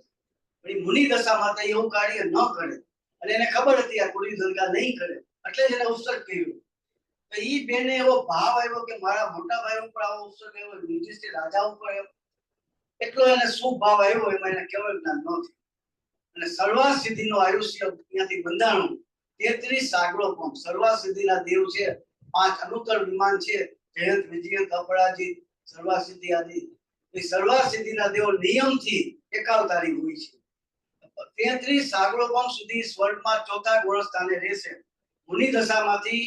પણ એ મુનિ દશામાં તો એવું કાર્ય ન કરે અને એને ખબર હતી આ કુળીધર નહીં કરે, એટલે જ એને ઉપસર્ગ કર્યો. તો ઈ બેને એવો ભાવ આવ્યો કે મારા મોટા ભાઈ ઉપર આવો ઉપસર્ગ આવ્યો, યુધિષ્ઠિર રાજા ઉપર એટલો એને શું ભાવ આવ્યો એમાં એને કેવળ જ્ઞાન ન થયું. અને સર્વા સિદ્ધિનો આયુષ્ય ત્યાંથી બંધાણું. 33 સાગરોપમ સર્વા સિદ્ધિના દેવ છે. 5 અનુત્તર વિમાન છે, જયંત, વિજયંત, અપરાજિત, સર્વા સિદ્ધિ આદિ. એ સર્વા સિદ્ધિના દેવો નિયમથી એકાવતારી હોય છે. 33 સાગરોપમ સુધી સ્વર્ગમાં 4થા ગુણ સ્થાને રહેશે. મુનિ દશામાંથી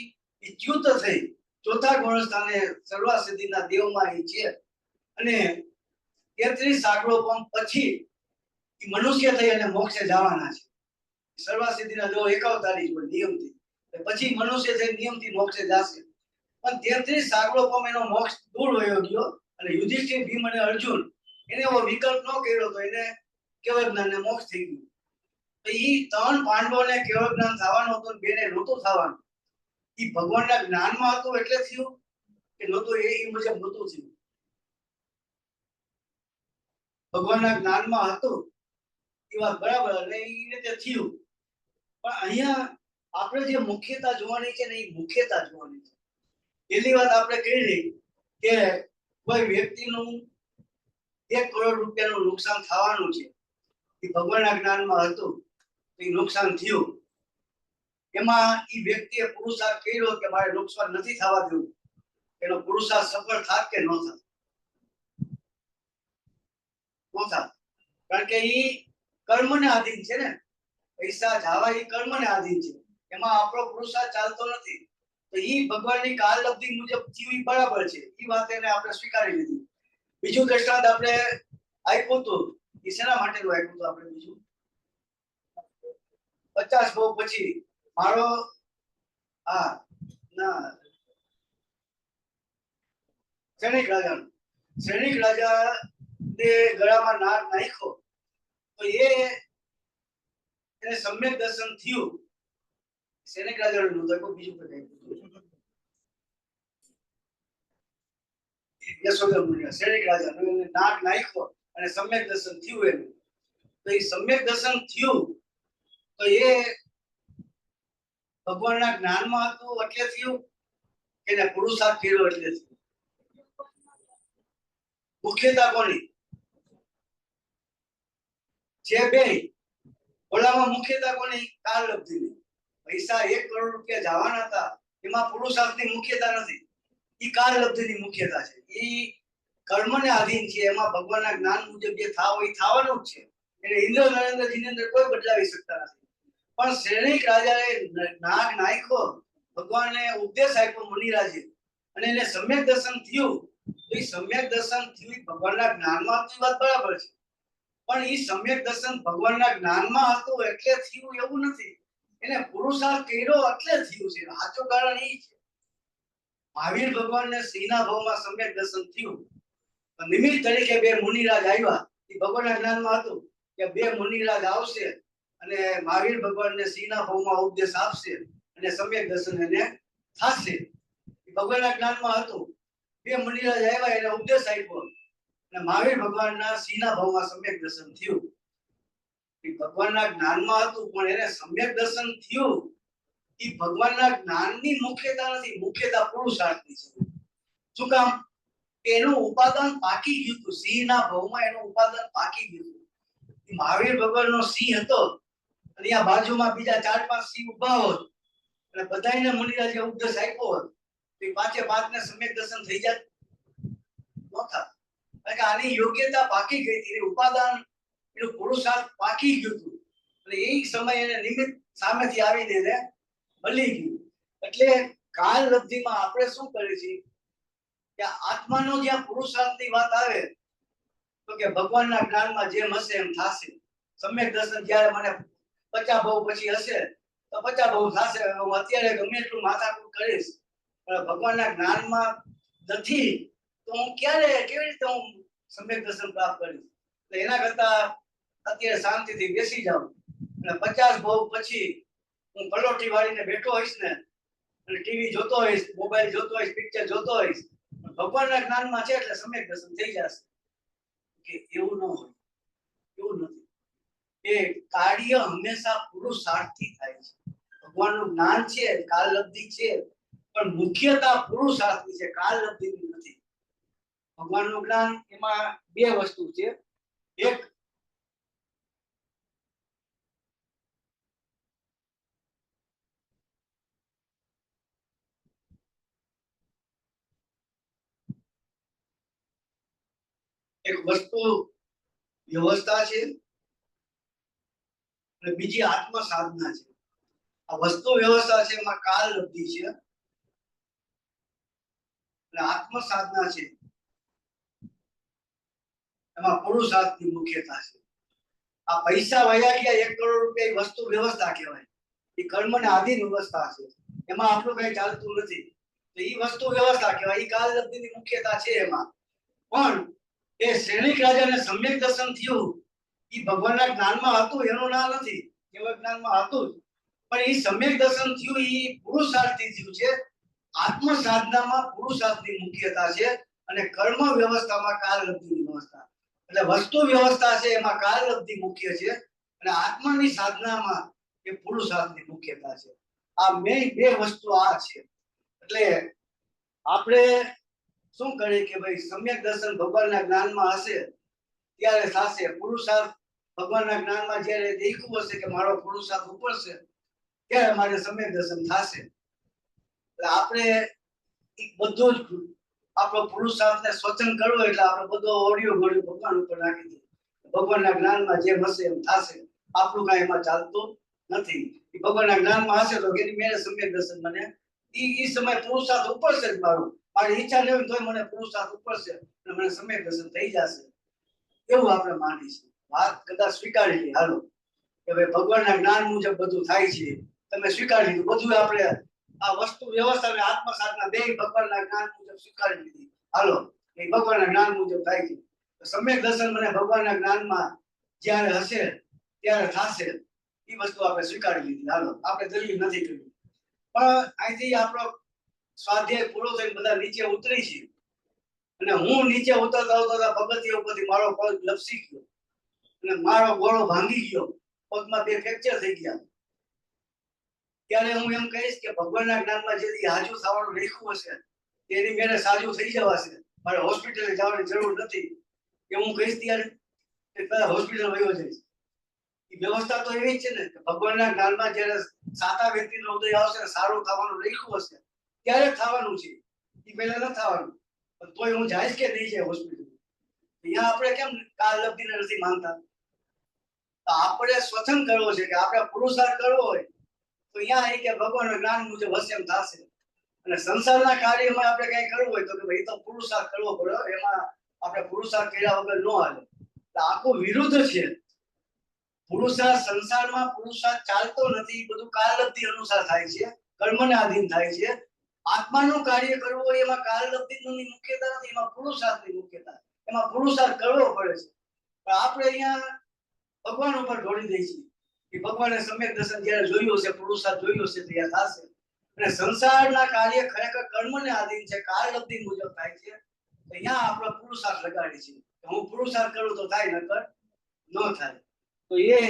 ચ્યુત થઈ 4થા ગુણ સ્થાને સર્વા સિદ્ધિના દેવમાં છે. અને 33 સાગરોપમ પછી મનુષ્ય થઈ અને મોક્ષે જવાના છે. સર્વા સિદ્ધિના દેવો એકાવતારી હોય નિયમથી, પછી મનુષ્ય થઈ નિયમથી મોક્ષે જશે. પણ 33 સાગરોપમ એનો મોક્ષ દૂર વયો ગયો અને યુધિષ્ઠિર, ભીમ અને અર્જુન એને એવો વિકલ્પ ન કર્યો તો એને કેવળ જ્ઞાનને મોક્ષ થઈ ગયું. તો ઈ 3 પાંડવોને કેવળ જ્ઞાન થવાનું હતું, બેને નહોતું થવાનું. ઈ ભગવાનના જ્ઞાનમાં હતું એટલે થયું કે નહોતું એ મુજબ નહોતું થયું? ભગવાનના જ્ઞાનમાં હતું એ વાત બરાબર અને એ રીતે થયું. પણ અહીંયા આપણે જે મુખ્યતા જોવાની છે ને એ મુખ્યતા જોવાની છે. પહેલી વાત આપણે કહી રહી કે કોઈ વ્યક્તિનું 1 કરોડ રૂપિયાનું નુકસાન થવાનું છે, એ ભગવાનના જ્ઞાનમાં હતું, એ નુકસાન થયું. એમાં એ વ્યક્તિએ પુરુષાર્થ કર્યો કે મારે નુકસાન નથી થવા દેવું, એનો પુરુષાર્થ સફળ થાત કે ન થાત? ન થાત. કારણ કે એ કર્મને આધીન છે ને, પૈસા જાવા એ કર્મને આધીન છે, એમાં આપણો પુરુષાર્થ ચાલતો નથી. તો એ ભગવાનની કાલલબ્ધિ મુજબ થયું એ બરાબર છે, એ વાત એને આપણે સ્વીકારી લીધી. બીજું દ્રષ્ટાંત આપણે આપ્યું હતું, એ શેના માટેનું આપ્યું હતું આપણે? બીજું 50 બહુ પછી મારો શ્રેણિક રાજા ને ગળામાં નાગ નાખ્યો તો એને સમ્યક દર્શન થયું. શ્રેણિક રાજાનું નહોતું, કોઈ બીજું કઈ યશોધર મુનિ શ્રેણિક રાજા નાગ નાખ્યો અને સમ્યક દર્શન થયું એનું. તો એ સમ્યક દર્શન થયું તો એ ભગવાનના જ્ઞાનમાં હતું એટલે થયું કે એને પુરુષાર્થ કર્યો એટલે થયું? મુખ્યતા કોની છે? બે. ઓલામાં મુખ્યતા કોની? કાલલબ્ધિની. પૈસા 1 કરોડ રૂપિયા જવાના હતા, એમાં પુરુષાર્થની મુખ્યતા નથી, એ કાલલબ્ધિની મુખ્યતા છે. એ કર્મને આધીન છે, એમાં ભગવાનના જ્ઞાન મુજબ જે થાવ એ થવાનું જ છે. એટલે ઇન્દ્ર નરેન્દ્ર જીનેન્દ્ર કોઈ બદલાવી શકતા નથી. પણ શ્રેણિક રાજાએ નાગ નાખ્યો, ભગવાને ઉપદેશ આપ્યો મુનિરાજે, અને એને સમ્યક દર્શન થયું. તો એ સમ્યક દર્શન થયું ભગવાનના જ્ઞાનમાં હતી, વાત બરાબર છે. પણ એ સમ્યક દર્શન ભગવાનના જ્ઞાનમાં હતું એટલે થયું એવું નથી, એને પુરુષાર્થ કર્યો એટલે થયું છે. સાચું કારણ એ છે. મહાવીર ભગવાનને સિંહના ભાવમાં સમ્યક દર્શન થયું, નિમિત્ત તરીકે 2 મુનિરાજ આવ્યા. એ ભગવાનના જ્ઞાનમાં હતું કે 2 મુનિરાજ આવશે અને મહાવીર ભગવાનને સિંહના ભાવમાં ઉપદેશ આપશે અને સમ્યક દર્શન એને થશે. એ ભગવાનના જ્ઞાનમાં હતું. 2 મુનિરાજ આવ્યા, એને ઉપદેશ આપ્યો અને મહાવીર ભગવાનના સિંહના ભાવમાં સમ્યક દર્શન થયું. એ ભગવાનના જ્ઞાનમાં હતું, પણ એને સમ્યક દર્શન થયું. એ ભગવાનના જ્ઞાનની મુખ્યતા નથી, મુખ્યતા પુરુષાર્થની છે. શું કામ? એનું ઉપાદાન પાકી ગયું હતું. સિંહના ભાવમાં એનું ઉપાદાન પાકી ગયું હતું. મહાવીર ભગવાનનો સિંહ હતો અને આ બાજુમાં બીજા 4-5 સિંહ ઉભા હોત અને બધાને મુનિરાજે ઉપદેશ આપ્યો હોત તો એ 5-5 ને સમ્યક દર્શન થઈ જાત? ન થાત. કારણ કે આની યોગ્યતા પાકી ગઈ હતી, ઉપાદાન એનું પુરુષાર્થ પાકી ગયું હતું. એટલે એ સમય એને નિમિત્ત સામેથી આવીને એને મળી ગયું. એટલે કાલલબ્ધિમાં આપણે શું કરીએ છીએ કે આત્માનો જ્યાં પુરુષાર્થની વાત આવે તો કે ભગવાનના જ્ઞાનમાં જેમ હશે એમ થશે. સમ્યક દર્શન જ્યારે મને 50 બહુ પછી હશે તો 50 બહુ થશે. હું અત્યારે ગમે એટલું માથાકૂટ કરીશ, પણ ભગવાનના જ્ઞાનમાં નથી તો હું કેવી રીતે હું સમ્યક દર્શન પ્રાપ્ત કરીશ? તો એના કરતા અત્યારે શાંતિથી બેસી જાઉં અને 50 બહુ પછી હું પલોઠી વાળીને બેઠો હોઈશ ને અને ટીવી જોતો હોઈશ, મોબાઈલ જોતો હોઈશ, પિક્ચર જોતો હોઈશ, ભગવાનના જ્ઞાનમાં છે એટલે સમ્યક દર્શન થઈ જશે. કે એવું ન હોય, એવું નથી. એ કાર્ય હંમેશા પુરુષાર્થથી થાય છે. ભગવાનનું જ્ઞાન છે, કાલલબ્ધિ છે, પણ મુખ્યતા પુરુષાર્થની છે, કાલલબ્ધિની નથી. ભગવાનનું જ્ઞાન એમાં 2 વસ્તુ છે. એક વસ્તુ વ્યવસ્થા છે અને બીજી આત્મ સાધના છે. આ વસ્તુ વ્યવસ્થા છે એમાં કાલલબ્ધિ છે અને આત્મ સાધના છે એમાં પુરુષાર્થની મુખ્યતા છે. આ પૈસા વયા ગયા 1 કરોડ રૂપિયા વસ્તુ વ્યવસ્થા કહેવાય. એ કર્મને આધીન વ્યવસ્થા છે, એમાં આપણું કઈ ચાલતું નથી. તો એ વસ્તુ વ્યવસ્થા કહેવાય, એ કાલલબ્ધિની મુખ્યતા છે એમાં. પણ એ શ્રેણિક રાજાને સમ્યક દર્શન થયું, એ ભગવાનના જ્ઞાનમાં હતું એનું નામ નથી, કેવળ જ્ઞાનમાં હતું. પણ એ સમ્યક દર્શન થયું એ પુરુષાર્થથી થયું છે. આત્મ સાધનામાં પુરુષાર્થની મુખ્યતા છે અને કર્મ વ્યવસ્થામાં કાલલબ્ધિની વ્યવસ્થા. એટલે વસ્તુ વ્યવસ્થા છે એમાં કાલલબ્ધિ મુખ્ય છે અને આત્માની સાધનામાં એ પુરુષાર્થની મુખ્યતા છે. આ મેઇન બે વસ્તુ આ છે. એટલે આપણે શું કરીએ કે ભાઈ સમ્યક દર્શન ભગવાનના જ્ઞાનમાં હશે ત્યારે થશે. પુરુષાર્થ ભગવાનના જ્ઞાનમાં જ્યારે દેખવું હશે કે મારો પુરુષાર્થ ઉપર છે ત્યારે મારે સમ્યક દર્શન થશે. એટલે આપણે બધું જ આપણો પુરુષાર્થને સ્વચન કરવો એટલે આપણે બધો ઓડિયો ગોળ્યો ભગવાન ઉપર નાખી દઈએ. ભગવાનના જ્ઞાનમાં જેમ હશે એમ થશે. આપણું કાંઈ એમાં ચાલતું નથી. એ ભગવાનના જ્ઞાનમાં હશે તો એની મેળે સમ્યક દર્શન મને એ સમય પુરુષાર્થ ઉપર છે જ મારું. મારી ઈચ્છા ન હોય તોય મને પુરુષાર્થ ઉપર છે અને મને સમ્યક દર્શન થઈ જશે એવું આપણે માનીશું. વાત કદાચ સ્વીકારી લઈએ હાલો કે ભાઈ ભગવાનના જ્ઞાન મુજબ બધું થાય છે. તમે સ્વીકારી લીધું બધું. આપણે આ વસ્તુ વ્યવસ્થા અને આત્મસાધના બે ભગવાનના જ્ઞાન મુજબ સ્વીકારી લીધી. હાલો એ ભગવાનના જ્ઞાન મુજબ થાય છે. સમ્યક દર્શન મને ભગવાનના જ્ઞાનમાં જ્યારે હશે ત્યારે થશે એ વસ્તુ આપણે સ્વીકારી લીધી. હાલો આપણે દલીલ નથી કરી. પણ અહીંથી આપણો સ્વાધ્યાય પૂરો થઈને બધા નીચે ઉતરી છે અને હું નીચે ઉતરતા ઉતરતા પગથિયા ઉપરથી મારો પગ લપસી ગયો અને મારો ગોળો ભાંગી ગયો. પગમાં બે ફ્રેક્ચર થઈ ગયા. ત્યારે હું એમ કહીશ કે ભગવાનના જ્ઞાનમાં જે હાજુ થવાનું લખ્યું હશે તેની મેળે સાજુ થઈ જવાશે. મારે હોસ્પિટલે જવાની જરૂર નથી કે હું કહીશ ત્યારે હોસ્પિટલ વયો જઈશ. એ વ્યવસ્થા તો એવી જ છે ને કે ભગવાનના જ્ઞાનમાં જ્યારે સાતા વ્યક્તિનો ઉદય આવશે સારું થવાનું લખ્યું હશે ત્યારે થવાનું છે. એ પહેલા ન થવાનું. પણ તોય હું જઈશ કે નહીં જાય હોસ્પિટલ. અહીંયા આપણે કેમ કાલ લબ્ધિને નથી માનતા? આપણે સ્વચન કરવો છે કે આપણે પુરુષાર્થ કરવો હોય તો અહીંયા એ કે ભગવાનના જ્ઞાન મુજબ હશે એમ થશે. અને સંસારના કાર્યમાં આપણે કઈ કરવું હોય તો કે ભાઈ તો પુરુષાર્થ કરવો પડે. એમાં આપણે પુરુષાર્થ કર્યા વગર ન હાલે. આખું વિરુદ્ધ છે. પુરુષાર્થ સંસારમાં પુરુષાર્થ ચાલતો નથી. બધું કાલલબ્ધિ અનુસાર થાય છે. કર્મને આધીન થાય છે. આત્માનું કાર્ય કરવું હોય એમાં કાલલબ્ધિની મુખ્યતા નથી. એમાં પુરુષાર્થની મુખ્યતા. એમાં પુરુષાર્થ કરવો પડે છે. પણ આપણે અહીંયા ભગવાન ઉપર ઢોળી દઈએ છીએ કે ભગવાને સમ્યક દર્શન જ્યારે જોયું હશે પુરુષાર્થ જોયું હશે ત્યારે થશે. અને સંસારના કાર્ય ખરેખર કર્મને આધીન છે. કાલલબ્ધિ મુજબ થાય છે. અહીંયા આપણો પુરુષાર્થ લગાડી છે. હું પુરુષાર્થ કરું તો થાય નકર ન થાય. તો એ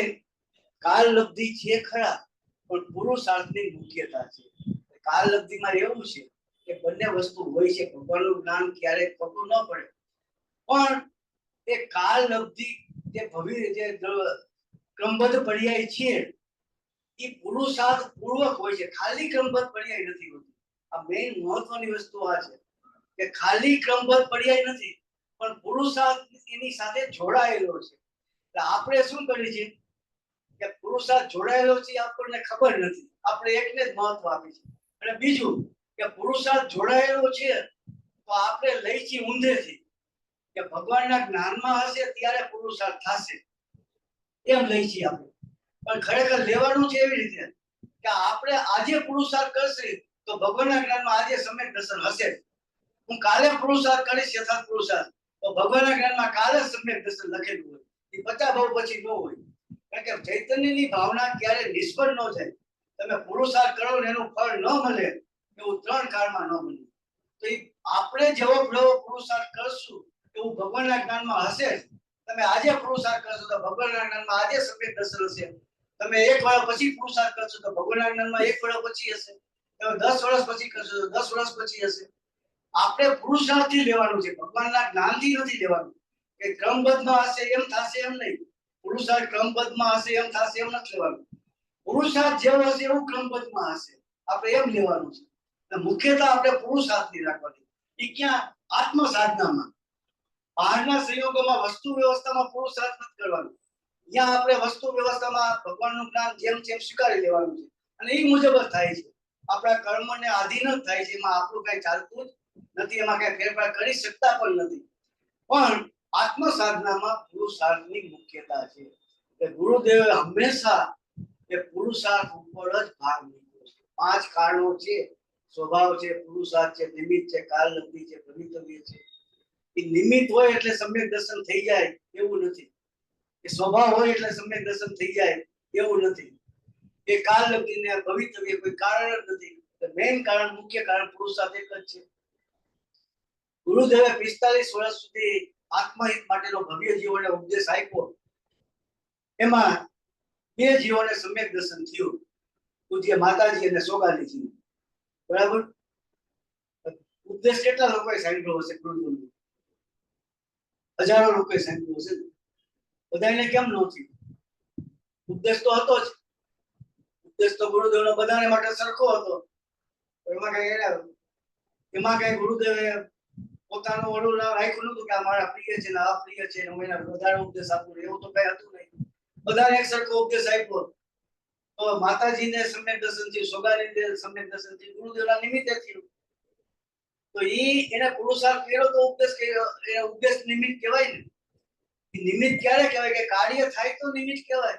કાલલબ્ધિ છે ખરા પણ પુરુષાર્થની મુખ્યતા છે. કાલલબ્ધિમાં એવું છે કે બંને વસ્તુ હોય છે. ભગવાનનું જ્ઞાન ક્યારેક ખોટું ન પડે. પણ એ કાલલબ્ધિ જે ભવિ જે ક્રમબદ્ધ પર્યાય છે એ પુરુષાર્થ પૂર્વક હોય છે. ખાલી ક્રમબદ્ધ પર્યાય નથી હોતી. આ મેઇન મહત્વની વસ્તુ આ છે કે ખાલી ક્રમબદ્ધ પર્યાય નથી પણ પુરુષાર્થ એની સાથે જોડાયેલો છે. આપણે શું કરીએ છીએ કે પુરુષાર્થ જોડાયેલો છે આપણને ખબર નથી. આપણે એકને જ મહત્વ આપીએ છીએ. અને બીજું કે પુરુષાર્થ જોડાયેલો છે તો આપણે લઈ છીએ ઊંધેથી કે ભગવાનના જ્ઞાનમાં હશે ત્યારે પુરુષાર્થ થશે એમ લઈ છીએ આપણે. પણ ખરેખર લેવાનું છે એવી રીતે કે આપણે આજે પુરુષાર્થ કરશે તો ભગવાનના જ્ઞાનમાં આજે સમ્યક દર્શન હશે. હું કાલે પુરુષાર્થ કરીશ યથાર્થ પુરુષાર્થ તો ભગવાનના જ્ઞાનમાં કાલે સમ્યક દર્શન લખેલું હોય. એ 50 ભાવ પછી ન હોય. કારણ કે ચૈતન્યની ભાવના ક્યારે નિષ્ફળ ન જાય. તમે પુરુષાર્થ કરો ને એનું ફળ ન મળે એવું 3 કાળમાં ન મળે. તો એ આપણે જેવો પુરુષાર્થ કરશું એવું ભગવાનના જ્ઞાનમાં હશે. તમે આજે પુરુષાર્થ કરશો તો ભગવાનના જ્ઞાનમાં આજે સમ્યક દર્શન હશે. તમે 1 વર્ષ પછી પુરુષાર્થ કરશો તો ભગવાનના જ્ઞાનમાં 1 વર્ષ પછી હશે. તમે 10 વર્ષ પછી કરશો તો 10 વર્ષ પછી હશે. આપણે પુરુષાર્થથી લેવાનું છે. ભગવાનના જ્ઞાનથી નથી લેવાનું કે ક્રમબદ્ધમાં હશે એમ થશે એમ નહીં. પુરુષાર્થ ક્રમબદ્ધમાં હશે એમ થશે એમ નથી લેવાનું. પુરુષાર્થ જેવો હશે એવું ક્રમબદ્ધમાં હશે આપણે એમ લેવાનું છે. મુખ્યતા આપણે પુરુષાર્થની રાખવાની. એ ક્યાં? આત્મ સાધનામાં. બહારના સંયોગોમાં વસ્તુ વ્યવસ્થામાં પુરુષાર્થ નથી કરવાનું. અહીંયા આપણે વસ્તુ વ્યવસ્થામાં ભગવાનનું જ્ઞાન જેમ જેમ સ્વીકારી લેવાનું છે અને એ મુજબ જ થાય છે. આપણા કર્મને આધીન જ થાય છે. એમાં આપણું કઈ ચાલતું જ નથી. એમાં કઈ ફેરફાર કરી શકતા પણ નથી. પણ આત્મ સાધનામાં પુરુષાર્થની મુખ્યતા છે. કે ગુરુદેવે હંમેશા એ પુરુષાર્થ ઉપર જ ભાર મૂક્યો છે. 5 કારણો છે. સ્વભાવ છે, પુરુષાર્થ છે, નિમિત્ત છે, કાલલબ્ધિ છે, ભવિતવ્ય છે. એ નિમિત્ત હોય એટલે સમ્યક દર્શન થઈ જાય એવું નથી. એ સ્વભાવ હોય એટલે સમ્યક દર્શન થઈ જાય એવું નથી. એ કાલલબ્ધિ ને ભવિતવ્ય કોઈ કારણ જ નથી. મેઇન કારણ, મુખ્ય કારણ પુરુષાર્થ એક જ છે. ગુરુદેવે 45 વર્ષ સુધી આત્મહિત માટેનો ભવ્ય જીવનનો ઉપદેશ આપ્યો. એમાં બે જીવોને સમ્યક દર્શન થયું, પૂજ્ય માતાજી અને સોગાલીજી, બરાબર. ઉપદેશ કેટલા લોકોએ સાંભળ્યો હશે? ગુરુદેવનો હજારો લોકોએ સાંભળ્યો હશે. બધાને કેમ ન થયું? ઉપદેશ તો હતો જ. ઉપદેશ તો ગુરુદેવનો બધાને માટે સરખો હતો. એમાં કઈ ગુરુદેવે પોતાનું વડું રાખ્યું નતું કે આ મારા પ્રિય છે ને અપ્રિય છે, હું એને વધારે ઉપદેશ આપું, એવું તો કઈ હતું નહીં. બધાને એક સરખો ઉપદેશ આપ્યો. તો માતાજીને સમ્યક દર્શન થયું, સોગાલીને સમ્યક દર્શન થયું, ગુરુદેવના નિમિત્તે થયું. તો એને પુરુષાર્થ કર્યો તો ઉપદેશ કર્યો, એ ઉપદેશ નિમિત્ત કહેવાય ને. નિમિત્ત ક્યારે કહેવાય? કે કાર્ય થાય તો નિમિત્ત કહેવાય.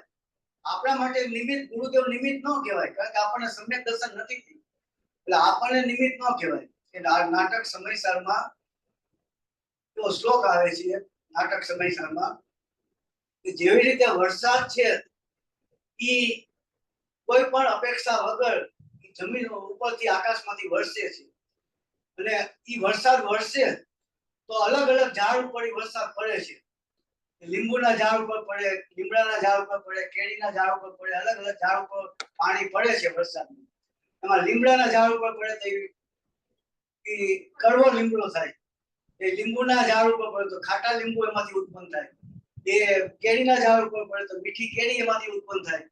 આપણા માટે નિમિત્ત ગુરુદેવ નિમિત્ત ન કહેવાય, કારણ કે આપણને સમ્યક દર્શન નથી થયું, એટલે આપણને નિમિત્ત ન કહેવાય. કે નાટક સમયસારમાં એવો શ્લોક આવે છે નાટક સમયસારમાં કે જેવી રીતે વરસાદ છે એ કોઈ પણ અપેક્ષા વગર જમીન ઉપરથી આકાશમાંથી વરસે છે, અને એ વરસાદ વરસે તો અલગ અલગ ઝાડ ઉપર વરસાદ પડે છે. લીંબુના ઝાડ ઉપર પડે, લીમડાના ઝાડ ઉપર પડે, કેરીના ઝાડ ઉપર પડે, અલગ અલગ ઝાડ ઉપર પાણી પડે છે વરસાદનું. એમાં લીમડાના ઝાડ ઉપર પડે તો એ કડવો લીમડો થાય, એ લીંબુના ઝાડ ઉપર પડે તો ખાટા લીંબુ એમાંથી ઉત્પન્ન થાય, એ કેરીના ઝાડ ઉપર પડે તો મીઠી કેરી એમાંથી ઉત્પન્ન થાય.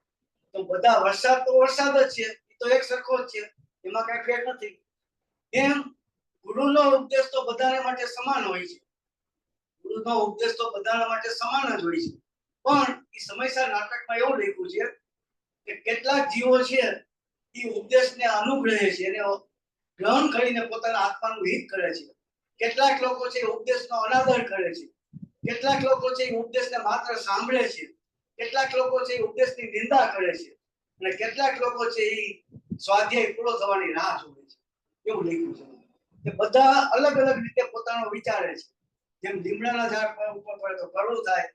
તો બધા વરસાદ તો વરસાદ જ છે, એ તો એક સરખો જ છે, એમાં કઈ ફેર નથી. એમ ગુરુનો ઉપદેશ તો બધાને માટે સમાન હોય છે. ગુરુનો ઉપદેશ તો બધાના માટે સમાન જ હોય છે. પણ એ સમયસર નાટકમાં એવું લખ્યું છે કે કેટલાક જીવો છે એ ઉપદેશને અનુગ્રહે છે, એને ગ્રહણ કરીને પોતાના આત્માનું હિત કરે છે. કેટલાક લોકો છે ઉપદેશનો અનાદર કરે છે, કેટલાક લોકો છે ઉપદેશને માત્ર સાંભળે છે, કેટલાક લોકો છે ઉપદેશની નિંદા કરે છે, અને કેટલાક લોકો છે એ સ્વાધ્યાય પૂરો થવાની રાહ જોવે છે. એવું લખ્યું છે કે બધા અલગ અલગ રીતે પોતાનો વિચારે છે. જેમ લીમડાના ઝાડ ઉપર પડે તો કડવું થાય,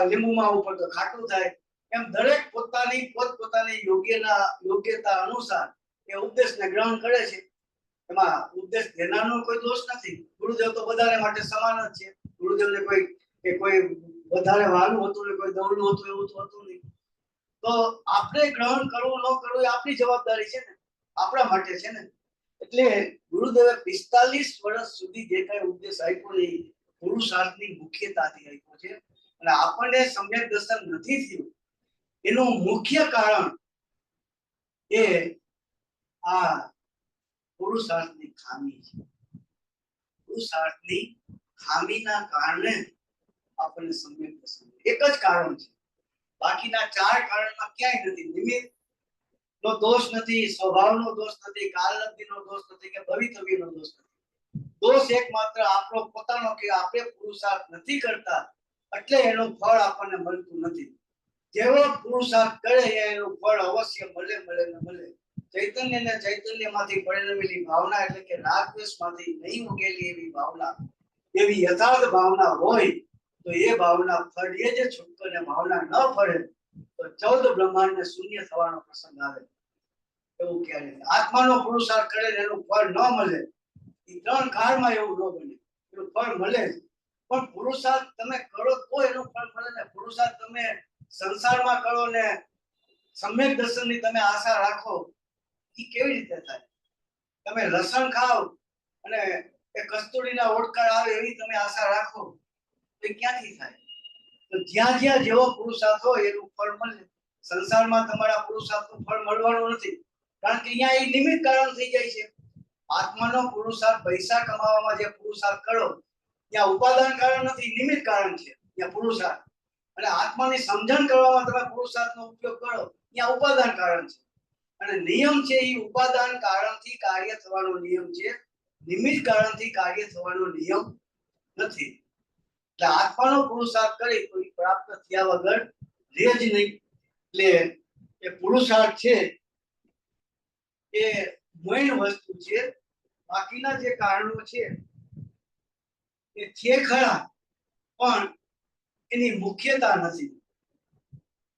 લીંબુમાં ઉપર તો ખાટું થાય, એમ દરેક પોતાની પોતપોતાની યોગ્યતા અનુસાર એ ઉપદેશને ગ્રહણ કરે છે. એમાં ઉપદેશ દેનારનો કોઈ દોષ નથી. ગુરુદેવ તો બધાને માટે સમાન જ છે. ગુરુદેવને કોઈ વધારે વાલું હતું ને કોઈ દવડું હતું એવું તો હતું નહીં. તો આપણે ગ્રહણ કરવું ન કરવું એ આપણી જવાબદારી છે ને, આપણા માટે છે ને. એટલે ગુરુદેવે 45 વર્ષ સુધી જે કઈ ઉપદેશ આપ્યો એ પુરુષાર્થની મુખ્યતાથી આપ્યો છે. અને આપણને સમ્યક દર્શન નથી થયું એનું મુખ્ય કારણ એ આ પુરુષાર્થની ખામી છે. પુરુષાર્થની ખામીના કારણે આપણને સમ્યક દર્શન, એક જ કારણ છે, બાકીના 4 કારણમાં ક્યાંય નથી. નિમિત્ત નો દોષ નથી, સ્વભાવનો દોષ નથી, કાલલબ્ધિનો દોષ નથી કે ભવિતવ્યનો દોષ નથી. દોષ એકમાત્ર આપણો પોતાનો કે આપણે પુરુષાર્થ નથી કરતા એટલે એનું ફળ આપણને મળતું નથી. જેવો પુરુષાર્થ કરે એનું ફળ અવશ્ય મળે ને મળે. ચૈતન્યમાંથી પરિણમેલી ભાવના એટલે કે રાગદ્વેષમાંથી નહીં ઉગેલી એવી ભાવના, એવી યથાર્થ ભાવના હોય તો એ ભાવના ફળે જ છૂટકો, ને ભાવના ન ફળે તો 14 બ્રહ્માંડને શૂન્ય થવાનો પ્રસંગ આવે. એવું ક્યારે આત્માનો પુરુષાર્થ કરે એનું ફળ ન મળે, એ 3 કાળમાં એવું ન બને. એનું ફળ મળે જ, પણ પુરુષાર્થ તમે કરો તો એનું ફળ મળે ને. પુરુષાર્થ તમે સંસારમાં કરો ને સમ્યક દર્શનની તમે આશા રાખો, એ કેવી રીતે થાય? તમે લસણ ખાઓ અને એ કસ્તુરીના ઓડકાર આવે એવી તમે આશા રાખો તો એ ક્યાંથી થાય? તો જ્યાં જ્યાં જેવો પુરુષાર્થ હોય એનું ફળ મળે. સંસારમાં તમારા પુરુષાર્થનું ફળ મળવાનું નથી, કારણ કે અહીંયા એ નિમિત્ત કારણ થઈ જાય છે. આત્માનો પુરુષાર્થ પૈસા કમાવામાં જે પુરુષાર્થ કરો ત્યાં ઉપાદાન કારણ નથી, નિમિત્ત કારણ છે ત્યાં પુરુષાર્થ. અને આત્માની સમજણ કરવામાં તમે પુરુષાર્થનો ઉપયોગ કરો ત્યાં ઉપાદાન કારણ છે. અને નિયમ છે એ ઉપાદાન કારણથી કાર્ય થવાનો નિયમ છે, નિમિત્ત કારણથી કાર્ય થવાનો નિયમ નથી. એટલે આત્માનો પુરુષાર્થ કરી તો એ પ્રાપ્ત થયા વગર રહે જ નહીં. એટલે એ પુરુષાર્થ છે એ મૂળ વસ્તુ છે. બાકીના જે કારણો છે એ છે ખરા, પણ એની મુખ્યતા નથી.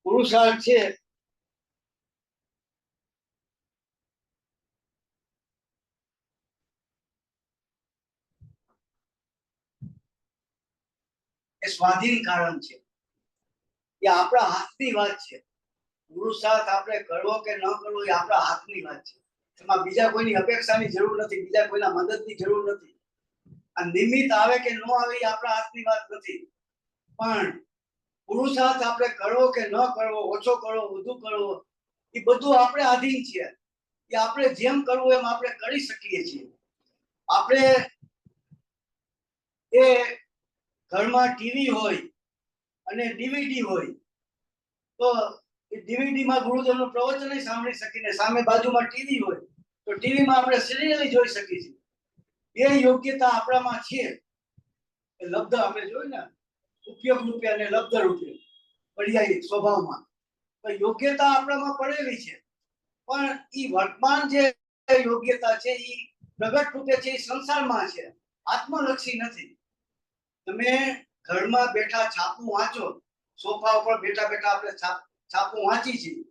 પુરુષાર્થ છે એ સ્વાધીન કારણ છે, એ આપણા હાથની વાત છે. પુરુષાર્થ આપણે કરવો કે ન કરવો એ આપણા હાથની વાત છે. એમાં બીજા કોઈની અપેક્ષાની જરૂર નથી, બીજા કોઈના મદદની જરૂર નથી. આ નિમિત્ત આવે કે ન આવે એ આપણા હાથની વાત નથી. પણ પુરુષાર્થ આપણે કરવો કે ન કરવો, ઓછો કરવો, વધુ કરવો, એ બધું આપણે આધીન છે. એ આપણે જેમ કરવું એમ આપણે કરી શકીએ છીએ. આપણે એ ઘરમાં ટીવી હોય અને ડીવીડી હોય તો એ ડીવીડી માં ગુરુદેવનું પ્રવચન સાંભળી શકીને સામે બાજુમાં ટીવી હોય તો ટીવીમાં આપણે સિરિયલ જોઈ શકીએ છીએ. એ યોગ્યતા આપણામાં છે. એ લબ્ધ આપણે જોયું ને, ઉપયોગ રૂપે અને લબ્ધ રૂપે પર્યાયી સ્વભાવમાં, તો યોગ્યતા આપણામાં પડેલી છે. પણ ઈ વર્તમાન જે યોગ્યતા છે ઈ પ્રગટ રૂપે છે, ઈ સંસારમાં છે, આત્મલક્ષી નથી. તમે ઘરમાં બેઠા છાપું વાંચો, સોફા ઉપર બેઠા બેઠા આપણે છાપું વાંચી છીએ,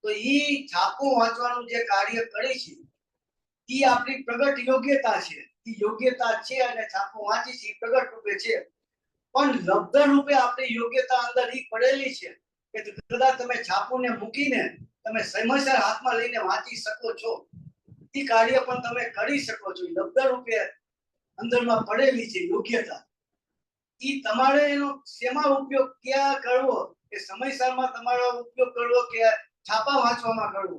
તો ઈ છાપું વાંચવાનું જે કાર્ય કરે છે ઈ આપણી પ્રગટ યોગ્યતા છે. ઈ યોગ્યતા છે અને છાપું વાંચી છે, પ્રગટ રૂપે છે. પણ લબ્ધ રૂપે આપણી યોગ્યતા અંદર ઈ પડેલી છે કે કદાચ તમે છાપુને મૂકીને તમે સમયસર હાથમાં લઈને વાંચી શકો છો, ઈ કાર્ય પણ તમે કરી શકો છો. લબ્ધ રૂપે અંદરમાં પડેલી છે યોગ્યતા. ઈ તમારે એનો શેમાં ઉપયોગ ક્યાં કરવો, કે સમયસરમાં તમારો ઉપયોગ કરવો કે છાપા વાંચવામાં કરવો,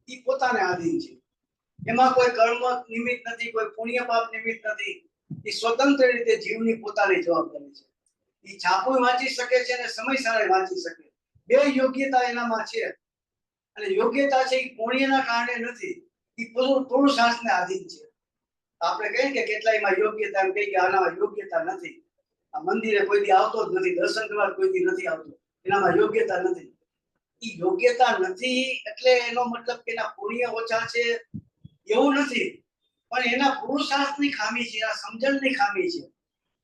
ઈ પોતાને આધીન છે. એમાં કોઈ કર્મ નિમિત્ત નથી, કોઈ પુણ્ય પાપ નિમિત્ત નથી. એ સ્વતંત્ર રીતે જીવની પોતાની જવાબદારી છે. એ છાપું વાંચી શકે છે અને સમયસર વાંચી શકે, બે યોગ્યતા એનામાં છે. અને યોગ્યતા છે એ પુણ્યના કારણે નથી, એ પુરુષાર્થને આધીન છે. આપણે કહીએ કે કેટલાયમાં યોગ્યતા, એમ કહીએ કે આનામાં યોગ્યતા નથી, આ મંદિરે કોઈ દી આવતો જ નથી, દર્શન કરવા કોઈ દી નથી આવતો, એનામાં યોગ્યતા નથી. એ યોગ્યતા નથી એટલે એનો મતલબ કે એના પુણ્ય ઓછા છે એવું નથી, પણ એના પુરુષાર્થની ખામી છે, એના સમજણની ખામી છે.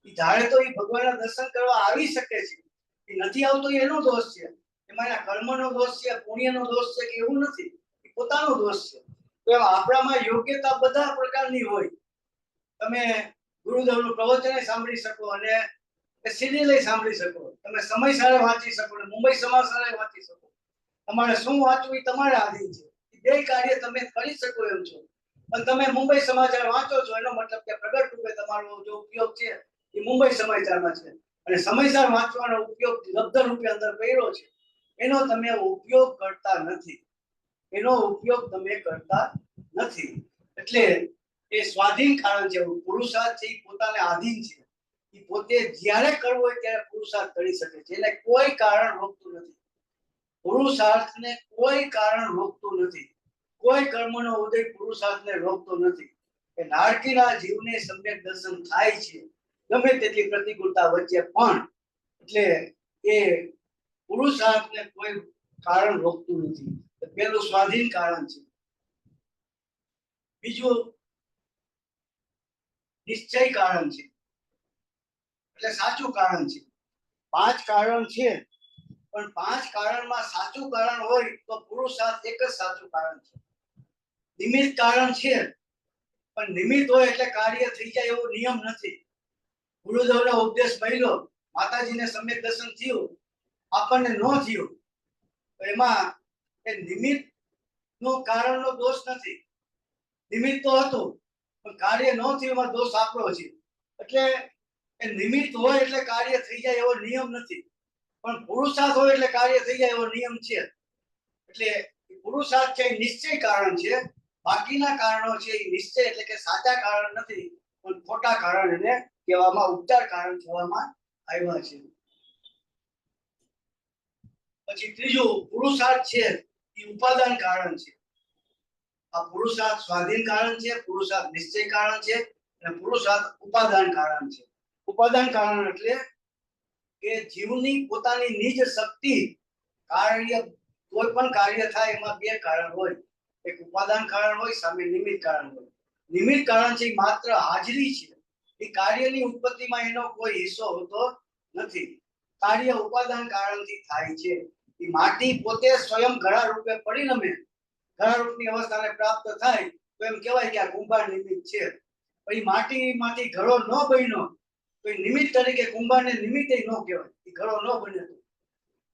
એ ધારે તો એ ભગવાનના દર્શન કરવા આવી શકે છે, એ નથી આવતો એનો દોષ છે. એમાં એના કર્મનો દોષ છે, પુણ્યનો દોષ છે કે એવું નથી, એ પોતાનો દોષ છે. તો આપણામાં યોગ્યતા બધા પ્રકારની હોય. તમે ગુરુદેવનું પ્રવચન સાંભળી શકો અને સિરિયલ સાંભળી શકો, તમે સમયસર વાંચી શકો અને મુંબઈ સમાચાર વાંચી શકો. તમારે શું વાંચવું એ તમારા આધીન છે. બે કાર્ય તમે કરી શકો એમ છો. પણ તમે મુંબઈ સમાચાર વાંચો છો એનો મતલબ કે પ્રગટ રૂપે તમારો જો ઉપયોગ છે એ મુંબઈ સમાચારમાં છે, અને સમયસર વાંચવાનો ઉપયોગ લબ્ધ રૂપે અંદર કર્યો છે, એનો તમે ઉપયોગ કરતા નથી. એનો ઉપયોગ તમે કરતા નથી. એટલે એ સ્વાધીન કારણ છે. પુરુષાર્થ છે એ પોતાને આધીન છે. એ પોતે જ્યારે કરવો હોય ત્યારે પુરુષાર્થ કરી શકે છે, એને કોઈ કારણ રોકતું નથી. પુરુષાર્થને કોઈ કારણ રોકતું નથી. કોઈ કર્મનો ઉદય પુરુષાર્થને રોકતો નથી. એ નારકીના જીવને સમ્યક દર્શન થાય છે ગમે તેટલી પ્રતિકૂળતા વચ્ચે પણ. એટલે એ પુરુષાર્થને કોઈ કારણ રોકતું નથી. પેલું સ્વાધીન કારણ છે. બીજું નિશ્ચય કારણ છે, એટલે સાચું કારણ છે. 5 કારણ છે, પણ 5 કારણમાં સાચું કારણ હોય તો પુરુષાર્થ એક જ સાચું કારણ છે. નિમિત્ત કારણ છે, પણ નિમિત્ત હોય એટલે કાર્ય થઈ જાય એવો નિયમ નથી. ગુરુદેવનો ઉપદેશ મળ્યો, માતાજીને સમ્યક દર્શન થયું, આપણને ન થયું, તો એમાં એ નિમિત્ત નો કારણનો દોષ નથી. નિમિત્ત તો હતું પણ કાર્ય ન થયું, એમાં દોષ આપણો છે. એટલે એ નિમિત્ત હોય એટલે કાર્ય થઈ જાય એવો નિયમ નથી, પણ પુરુષાર્થ હોય એટલે કાર્ય થઈ જાય એવો નિયમ છે. એટલે પુરુષાર્થ છે એ નિશ્ચય કારણ છે. બાકીના કારણો છે એ નિશ્ચય એટલે કે સાચા કારણ નથી, પણ ખોટા કારણ એને કહેવામાં, ઉપચાર કારણ કહેવામાં આવ્યા છે. પછી ત્રીજું પુરુષાર્થ છે એ ઉપાદાન કારણ છે. આ પુરુષાર્થ સ્વાધીન કારણ છે, પુરુષાર્થ નિશ્ચય કારણ છે, અને પુરુષાર્થ ઉપાદાન કારણ છે. ઉપાદાન કારણ એટલે કે જીવની પોતાની નિજ શક્તિ, કાર્ય, કોઈ પણ કાર્ય થાય એમાં બે કારણ હોય. એક ઉપાદાન કારણ હોય, સામે નિમિત્ત કારણ હોય. નિમિત્ત કારણ છે માત્ર હાજરી છે, એ કાર્યની ઉત્પત્તિમાં એનો કોઈ હિસ્સો હોતો નથી. કાર્ય ઉપાદાન કારણથી થાય છે. એ માટી પોતે સ્વયં ઘડા રૂપે પરિણમે, ઘડા રૂપની અવસ્થાને પ્રાપ્ત થાય તો એમ કહેવાય કે આ કુંભાર નિમિત્ત છે. પછી માટીમાંથી ઘડો ન બન્યો તો એ નિમિત્ત તરીકે કુંભારને નિમિત્તે ન કહેવાય, એ ઘડો ન બન્યો.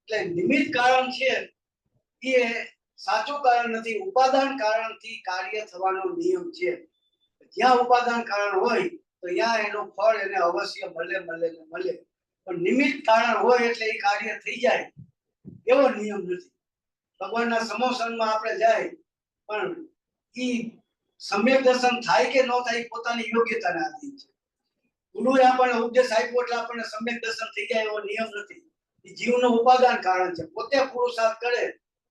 એટલે નિમિત્ત કારણ છે એ સાચું કારણ નથી. ઉપાદાન કારણથી કાર્ય થવાનો નિયમ છે. જ્યાં ઉપાદાન કારણ હોય તો ત્યાં એનું ફળ એને અવશ્ય મળે મળે ને મળે. પણ નિમિત્ત કારણ હોય એટલે એ કાર્ય થઈ જાય એવો નિયમ નથી. ભગવાનના સમોસનમાં આપણે જાય પણ એ સમ્યક દર્શન થાય કે ન થાય પોતાની યોગ્યતાના આધીન છે. ગુરુએ આપણને ઉપદેશ આપ્યો એટલે આપણને સમ્યક દર્શન થઈ જાય એવો નિયમ નથી. એ જીવનું ઉપાદાન કારણ છે. પોતે પુરુષાર્થ કરે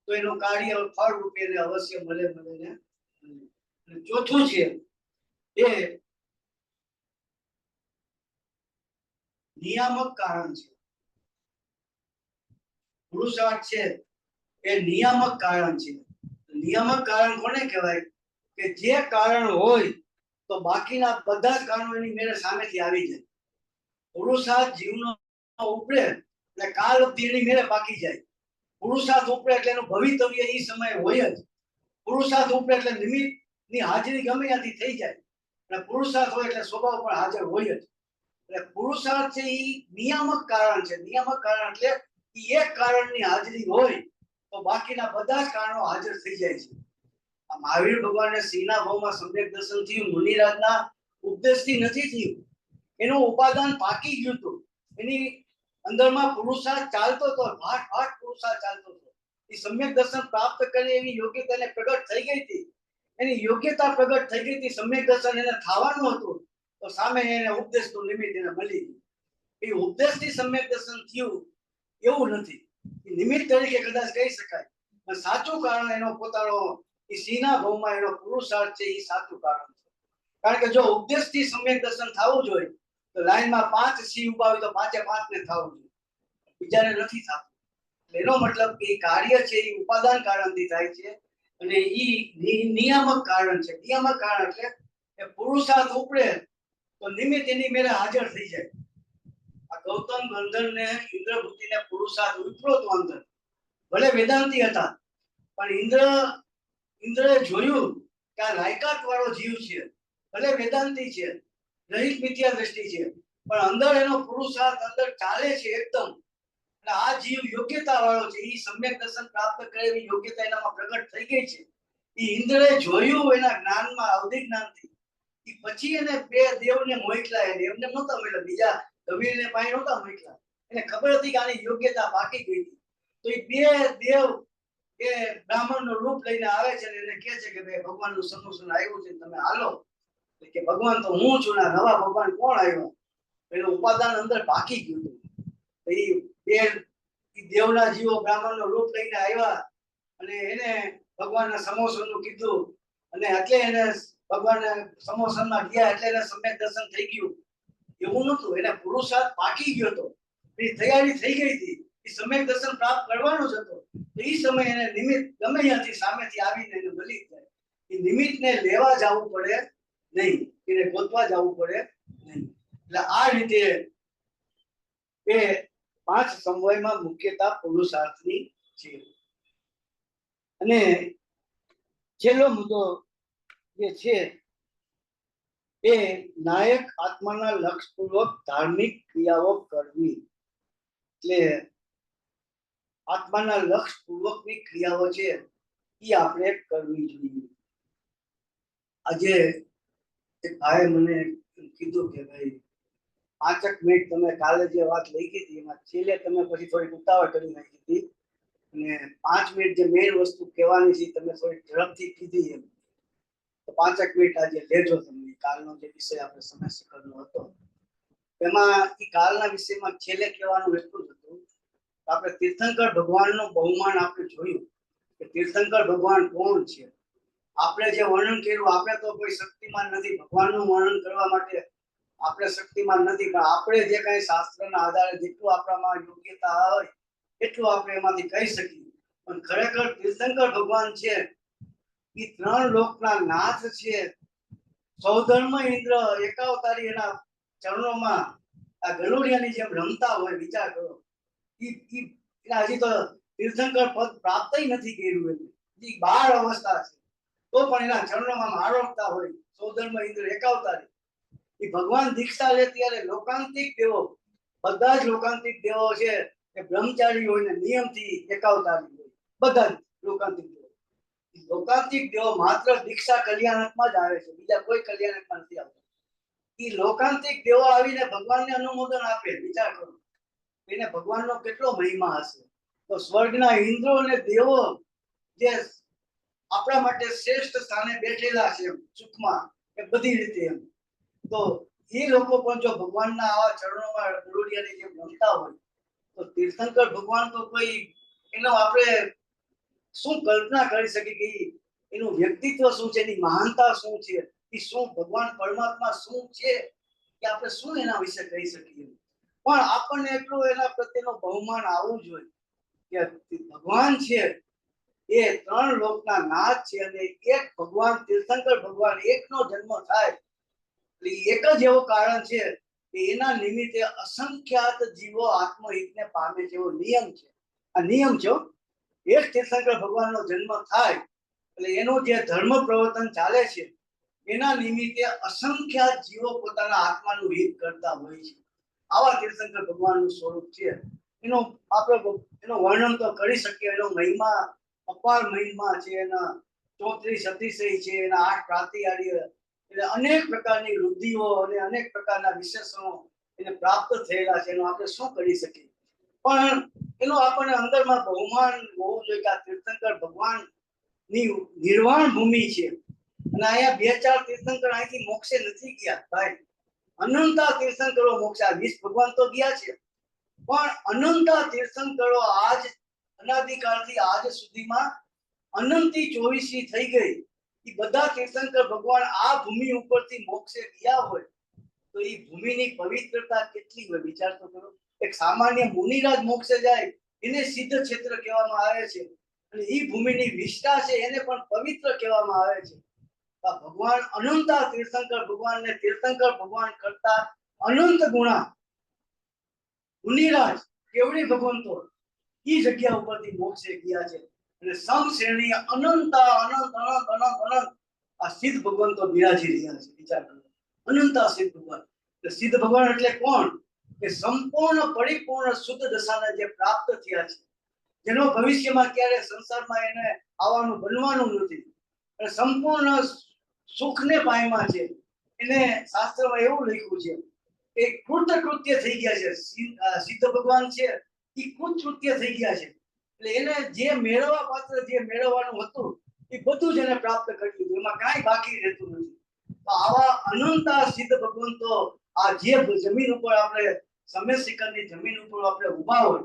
તો એનું કાર્ય ફળ રૂપે અવશ્ય મળે મળે ને. અને ચોથું છે એ નિયામક કારણ છે. પુરુષાર્થ છે એ નિયામક કારણ છે. નિયામક કારણ કોને કહેવાય? કે જે કારણ હોય તો બાકીના બધા જ કારણો એની મેળે સામેથી આવી જાય. પુરુષાર્થ જીવનો ઉપડે એટલે કાલ એની મેળે પાકી જાય. પુરુષાર્થ ઉપડે એટલે એનું ભવિતવ્ય એ સમય હોય જ. પુરુષાર્થ ઉપડે એટલે નિમિત્તની હાજરી ગમે ત્યાંથી થઈ જાય. અને પુરુષાર્થ હોય એટલે સ્વભાવ પણ હાજર હોય જ. એટલે પુરુષાર્થ છે એ નિયામક કારણ છે. નિયામક કારણ એટલે એક કારણની હાજરી હોય તો બાકીના બધા જ કારણો હાજર થઈ જાય છે. આ મહાવીર ભગવાનને સિંહના ભાવમાં સમ્યક દર્શન થયું મુનિરાજના ઉપદેશથી નથી થયું. એનું ઉપાદાન પાકી ગયું હતું. એની અંદરમાં પુરુષાર્થ ચાલતો હતો, ભાટ પુરુષાર્થ ચાલતો હતો. એ સમ્યક દર્શન પ્રાપ્ત કરે એવી યોગ્યતાને પ્રગટ થઈ ગઈ હતી. એની યોગ્યતા પ્રગટ થઈ ગઈ હતી. સમ્યક દર્શન એને થવાનું હતું તો સામે એને ઉપદેશનું નિમિત્ત એને મળી ગયું. એ ઉપદેશથી સમ્યક દર્શન થયું એવું નથી. એ નિમિત્ત તરીકે કદાચ કહી શકાય. સાચું કારણ એનો પોતાનો એ સિંહના ભાવમાં એનો પુરુષાર્થ છે એ સાચું કારણ છે. કારણ કે જો ઉપદેશથી સમ્યક દર્શન થવું જોઈએ તો લાઈનમાં 5 સિંહ ઉભા હોય તો 5 ને થવું જોઈએ. બીજાને નથી થતું. એનો મતલબ કે કાર્ય છે એ ઉપાદાન કારણથી થાય છે અને એ નિયામક કારણ છે. નિયામક કારણ એટલે એ પુરુષાર્થ ઉપડે તો નિમિત્ત એની મેળે હાજર થઈ જાય. આ ગૌતમ ગંધર્વને ઇન્દ્રભૂતિને પુરુષાર્થ ઉપડ્યો તો અંદર. ભલે વેદાંતી હતા પણ ઇન્દ્રએ જોયું કે આ લાયકાત વાળો જીવ છે. ભલે વેદાંતી છે, રહિત મિથ્યા દ્રષ્ટિ છે, પણ અંદર એનો પુરુષાર્થ અંદર ચાલે છે એકદમ. અને આ જીવ યોગ્યતા વાળો છે. એ સમ્યક દર્શન પ્રાપ્ત કરે એવી યોગ્યતા એનામાં પ્રગટ થઈ ગઈ છે. એ ઇન્દ્રએ જોયું એના જ્ઞાનમાં, અવધિ જ્ઞાનથી. એ પછી એને 2 દેવને મોકલા. એમને નહોતા મળ્યા, બીજા કબીરને પાસે નહોતા મોકલા. એને ખબર હતી કે આની યોગ્યતા બાકી ગઈ હતી. તો એ 2 દેવ એ બ્રાહ્મણનું રૂપ લઈને આવે છે અને એને કહે છે કે ભાઈ ભગવાનનું સમોસન આવ્યું છે, તમે હાલો. કે ભગવાન તો હું છું, ના નવા ભગવાન કોણ આવ્યો? એનું ઉપાદાન અંદર બાકી ગયું હતું. એ દેવના જીવો બ્રાહ્મણનું રૂપ લઈને આવ્યા અને એને ભગવાનના સમોસનનું કીધું અને એટલે એને ભગવાનને સમોસનમાં ગયા એટલે એને સમ્યક દર્શન થઈ ગયું. એવું નહોતું. એને પુરુષાર્થ પાકી ગયો હતો. એની તૈયારી થઈ ગઈ હતી. એ સમ્યક દર્શન પ્રાપ્ત કરવાનો જ હતો. તો એ સમય એને નિમિત્ત ગમે ત્યાંથી સામેથી આવીને એને મળી જાય. એ નિમિત્તને લેવા જવું પડે નહીં, એને ગોતવા જવું પડે નહીં. એટલે આ રીતે એ 5 સમવાયમાં મુખ્યતા પુરુષાર્થની છે. અને છેલ્લો મુદ્દો જે છે એ નાયક આત્માના લક્ષપૂર્વક ધાર્મિક ક્રિયાઓ કરવી. એટલે આત્માના લક્ષપૂર્વકની ક્રિયાઓ છે એ આપણે કરવી જોઈએ. આજે એક ભાઈએ મને કીધું કે ભાઈ 5 મિનિટ તમે કાલે જે વાત લખી હતી એમાં છેલ્લે તમે પછી થોડી ઉતાવળ કરી નાખી હતી અને 5 મિનિટ જે મેઇન વસ્તુ કહેવાની છે તમે થોડી ઝડપથી કીધી. એમ તો 5 મિનિટ આજે લેજો તમે. કાલનો જે વિષય આપણે સમય શિખરનો હતો એમાં એ કાલના વિષયમાં છેલ્લે કહેવાનું એટલું જ હતું. આપણે તીર્થંકર ભગવાનનું બહુમાન આપણે જોયું કે તીર્થંકર ભગવાન કોણ છે. આપણે જે વર્ણન કર્યું, આપણે તો કોઈ શક્તિમાન નથી. ભગવાનનું વર્ણન કરવા માટે આપણે શક્તિમાન નથી, પણ આપણે જે કઈ શાસ્ત્રના આધારે જેટલું આપણામાં યોગ્યતા હોય એટલું આપણે એમાંથી કહી શકીએ. પણ ખરેખર તીર્થંકર ભગવાન છે એ 3 લોકના નાથ છે. સૌધર્મ ઇન્દ્ર એકાવતારી એના ચરણોમાં આ ગરુડિયાની જેમ રમતા હોય. વિચાર કરો. હજી તો તીર્થંકર પદ પ્રાપ્ત નથી કર્યું. એને બાળ અવસ્થા છે તો પણ એના ચરણોમાં આરોગતા હોય. સૌધર્મ ઇન્દ્ર એકાવતારી. એ ભગવાન દીક્ષા લે ત્યારે લોકાંતિક દેવો, બધા જ લોકાંતિક દેવો છે એ બ્રહ્મચારી હોય ને નિયમથી એકાવતારી હોય. બધા જ લોકાંતિક દેવો. લોકાંતિક દેવો માત્ર દીક્ષા કલ્યાણકમાં જ આવે છે, બીજા કોઈ કલ્યાણકમાં નથી આવતા. એ લોકાંતિક દેવો આવીને ભગવાનને અનુમોદન આપે. વિચાર કરો, એને ભગવાનનો કેટલો મહિમા હશે. તો સ્વર્ગના ઇન્દ્રો અને દેવો જે આપણા માટે શ્રેષ્ઠ સ્થાને બેઠેલા છે સુખમાં, એ બધી રીતે એમ, તો એ લોકો પણ જો ભગવાનના આવા ચરણોમાં ગુરુડિયાની જેમ રમતા હોય તો તીર્થંકર ભગવાન તો કોઈ એનો આપણે શું કલ્પના કરી શકીએ કે એનું વ્યક્તિત્વ શું છે, એની મહાનતા શું છે, એ શું ભગવાન પરમાત્મા શું છે, કે આપણે શું એના વિશે કહી શકીએ. પણ આપણને એટલું એના પ્રત્યેનો બહુમાન આવવું જોઈએ કે ભગવાન છે એ ત્રણ લોકના નાથ છે, અને એક ભગવાન તીર્થંકર ભગવાન એકનો જન્મ થાય એટલે એક જ એવું કારણ છે કે એના નિમિત્તે અસંખ્યાત જીવો આત્મહિતને પામે છે, એવો નિયમ છે. આ નિયમ છે, એક તીર્થંકર ભગવાનનો જન્મ થાય એટલે એનું જે ધર્મ પ્રવર્તન ચાલે છે એના નિમિત્તે અસંખ્યાત જીવો પોતાના આત્માનું હિત કરતા હોય છે. આવા તીર્થંકર ભગવાનનું સ્વરૂપ છે. એનો આપણે એનો વર્ણન તો કરી શકીએ. એનો મહિમા અપાર મહિમા છે, એના 34 અતિશય છે, એના 8 પ્રાતિહાર્ય, એટલે અનેક પ્રકારની વૃદ્ધિઓ અને અનેક પ્રકારના વિશેષણો એને પ્રાપ્ત થયેલા છે. એનું આપણે શું કરી શકીએ, પણ એનો આપણને અંદરમાં બહુમાન હોવું જોઈએ કે આ તીર્થંકર ભગવાન ની નિર્વાણ ભૂમિ છે. અને અહીંયા 2-4 તીર્થંકર અહીંથી મોક્ષે નથી ગયા ભાઈ, અનંતા તીર્થંકરો મોક્ષે. 20 ભગવાન તો ગયા છે, પણ અનંતા તીર્થંકરો આજ અનાદિકાળથી આજ સુધીમાં અનંતી 24 થઈ ગઈ. એ બધા તીર્થંકર ભગવાન આ ભૂમિ ઉપરથી મોક્ષે ગયા હોય તો એ ભૂમિની પવિત્રતા કેટલી હોય વિચાર તો કરો. એક સામાન્ય મુનિરાજ મોક્ષે જાય એને સિદ્ધ ક્ષેત્ર કહેવામાં આવે છે, અને એ ભૂમિની વિષ્ઠા છે એને પણ પવિત્ર કહેવામાં આવે છે. ભગવાન અનંતા તીર્થંકર ભગવાનને તીર્થંકર ભગવાન કરતા અનંત ગુણા મુનિરાજ કેવડી ભગવંતો એ જગ્યા ઉપરથી મોક્ષે ગયા છે. અને સમ શ્રેણી અનંતા અનંત અનંત અનંત અનંત આ સિદ્ધ ભગવંતો બિરાજી રહ્યા છે. વિચાર કરો, અનંતા સિદ્ધ ભગવાન. સિદ્ધ ભગવાન એટલે કોણ? કે સંપૂર્ણ પરિપૂર્ણ શુદ્ધ દશાને જે પ્રાપ્ત થયા છે, જેનો ભવિષ્યમાં ક્યારે સંસારમાં એને આવવાનું બનવાનું નથી, અને સંપૂર્ણ સુખને પામ્યા છે. એને શાસ્ત્રમાં એવું લખ્યું છે કે કૃત્ય થઈ ગયા છે. સિદ્ધ ભગવાન છે એ કૃત્ય થઈ ગયા છે, એટલે એને જે મેળવવા પાત્ર જે મેળવવાનું હતું એ બધું જ એને પ્રાપ્ત કરી લીધું, એમાં કાંઈ બાકી રહેતું નથી. તો આવા અનંતા સિદ્ધ ભગવંતો આ જે જમીન ઉપર આપણે સમ્ય શિખરની જમીન ઉપર આપણે ઉભા હોય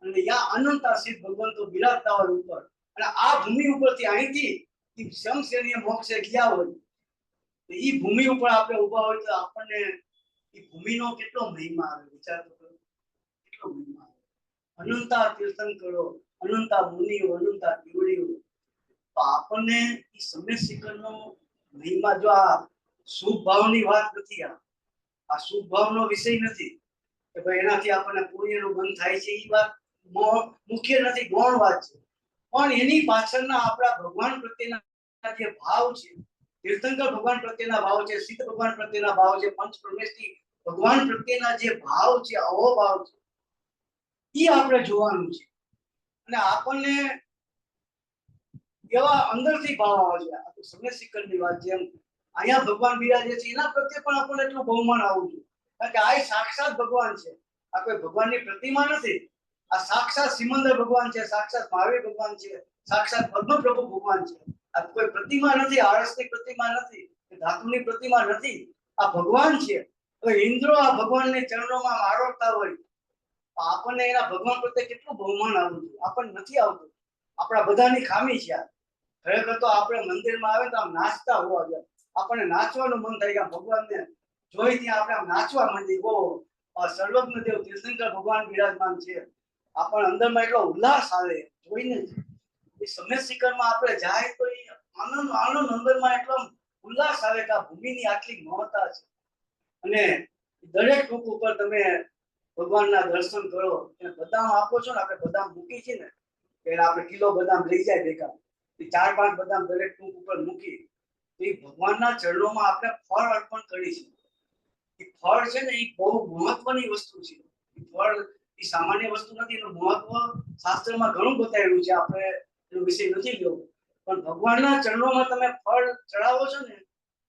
અને ત્યાં અનંતા સિદ્ધ ભગવંતો બિરાજતા હોય ઉપર, અને આ ભૂમિ ઉપરથી અહીંથી શમશ્રેણીય મોક્ષે ગયા હોય તો એ ભૂમિ ઉપર આપણે ઉભા હોય તો આપણને એ ભૂમિનો કેટલો મહિમા આવે. વિચાર તો કરો, કેટલો મહિમા આવે. અનંતા તીર્થંકરો, અનંતા મુનિઓ, અનંતા કેવડીઓ, તો આપણને એ સમ્ય શિખરનો મહિમા, જો આ શુભ ભાવની વાત નથી, આ શુભ ભાવનો વિષય નથી કે ભાઈ એનાથી આપણને પુણ્યનું બંધ થાય છે, એ વાત મુખ્ય નથી, ગૌણ વાત છે. પણ એની પાછળના આપણા ભગવાન પ્રત્યેના જે ભાવ છે, તીર્થંકર ભગવાન પ્રત્યેના ભાવ છે, સિદ્ધ ભગવાન પ્રત્યેના ભાવ છે, પંચ પરમેશ્વરી ભગવાન પ્રત્યેના જે ભાવ છે, અહોભાવ છે, એ આપણે જોવાનું છે. અને આપણને એવા અંદરથી ભાવ આવે છે. આ તો સમ્ય શિખરની વાત છે. એમ અહીંયા ભગવાન બિરાજે છે એના પ્રત્યે પણ આપણને એટલું બહુમાન આવવું જોઈએ, કારણ કે આ સાક્ષાત ભગવાન છે. આ કોઈ ભગવાનની પ્રતિમા નથી. આ સાક્ષાત સિમંદર ભગવાન છે, સાક્ષાત મહાવીર ભગવાન છે, સાક્ષાત પદ્મપ્રભુ ભગવાન છે. આ કોઈ પ્રતિમા નથી, આળસની પ્રતિમા નથી, ધાતુની પ્રતિમા નથી. આ ભગવાન છે. તો ઇન્દ્રો આ ભગવાનને ચરણોમાં આરોગતા હોય, આપણને એના ભગવાન પ્રત્યે કેટલું બહુમાન આવવું જોઈએ. આપણને નથી આવતું. આપણા બધાની ખામી છે. ખરેખર તો આપણે મંદિરમાં આવે તો આમ નાચતા હોવા જોઈએ. આપણને નાચવાનું મન થાય કે ભગવાનને જોઈ ત્યાં આપણે આમ નાચવા માંડીએ. ઓ સર્વજ્ઞ દેવ તીર્થંકર ભગવાન બિરાજમાન છે. આપણને અંદરમાં એટલો ઉલ્લાસ આવે જોઈને. એ સમ્ય શિખરમાં આપણે જાય તો એ આનંદ અંદરમાં એટલો ઉલ્લાસ આવે કે આ ભૂમિની આટલી મહત્તા છે. અને દરેક ટૂંક ઉપર તમે ભગવાનના દર્શન કરો, અને બદામ આપો છો ને, આપણે બદામ મૂકી છે ને, એટલે આપણે કિલો બદામ લઈ જાય ભેગા, 4-5 બદામ દરેક ટૂંક ઉપર મૂકી, તો એ ભગવાનના ચરણોમાં આપણે ફળ અર્પણ કરી છે. એ ફળ છે ને એ બહુ મહત્વની વસ્તુ છે. એ ફળ એ સામાન્ય વસ્તુ નથી. એનું મહત્વ શાસ્ત્રમાં ઘણું બતાવેલું છે. આપણે એનો વિષય નથી લેવો, પણ ભગવાનના ચરણોમાં તમે ફળ ચડાવો છો ને,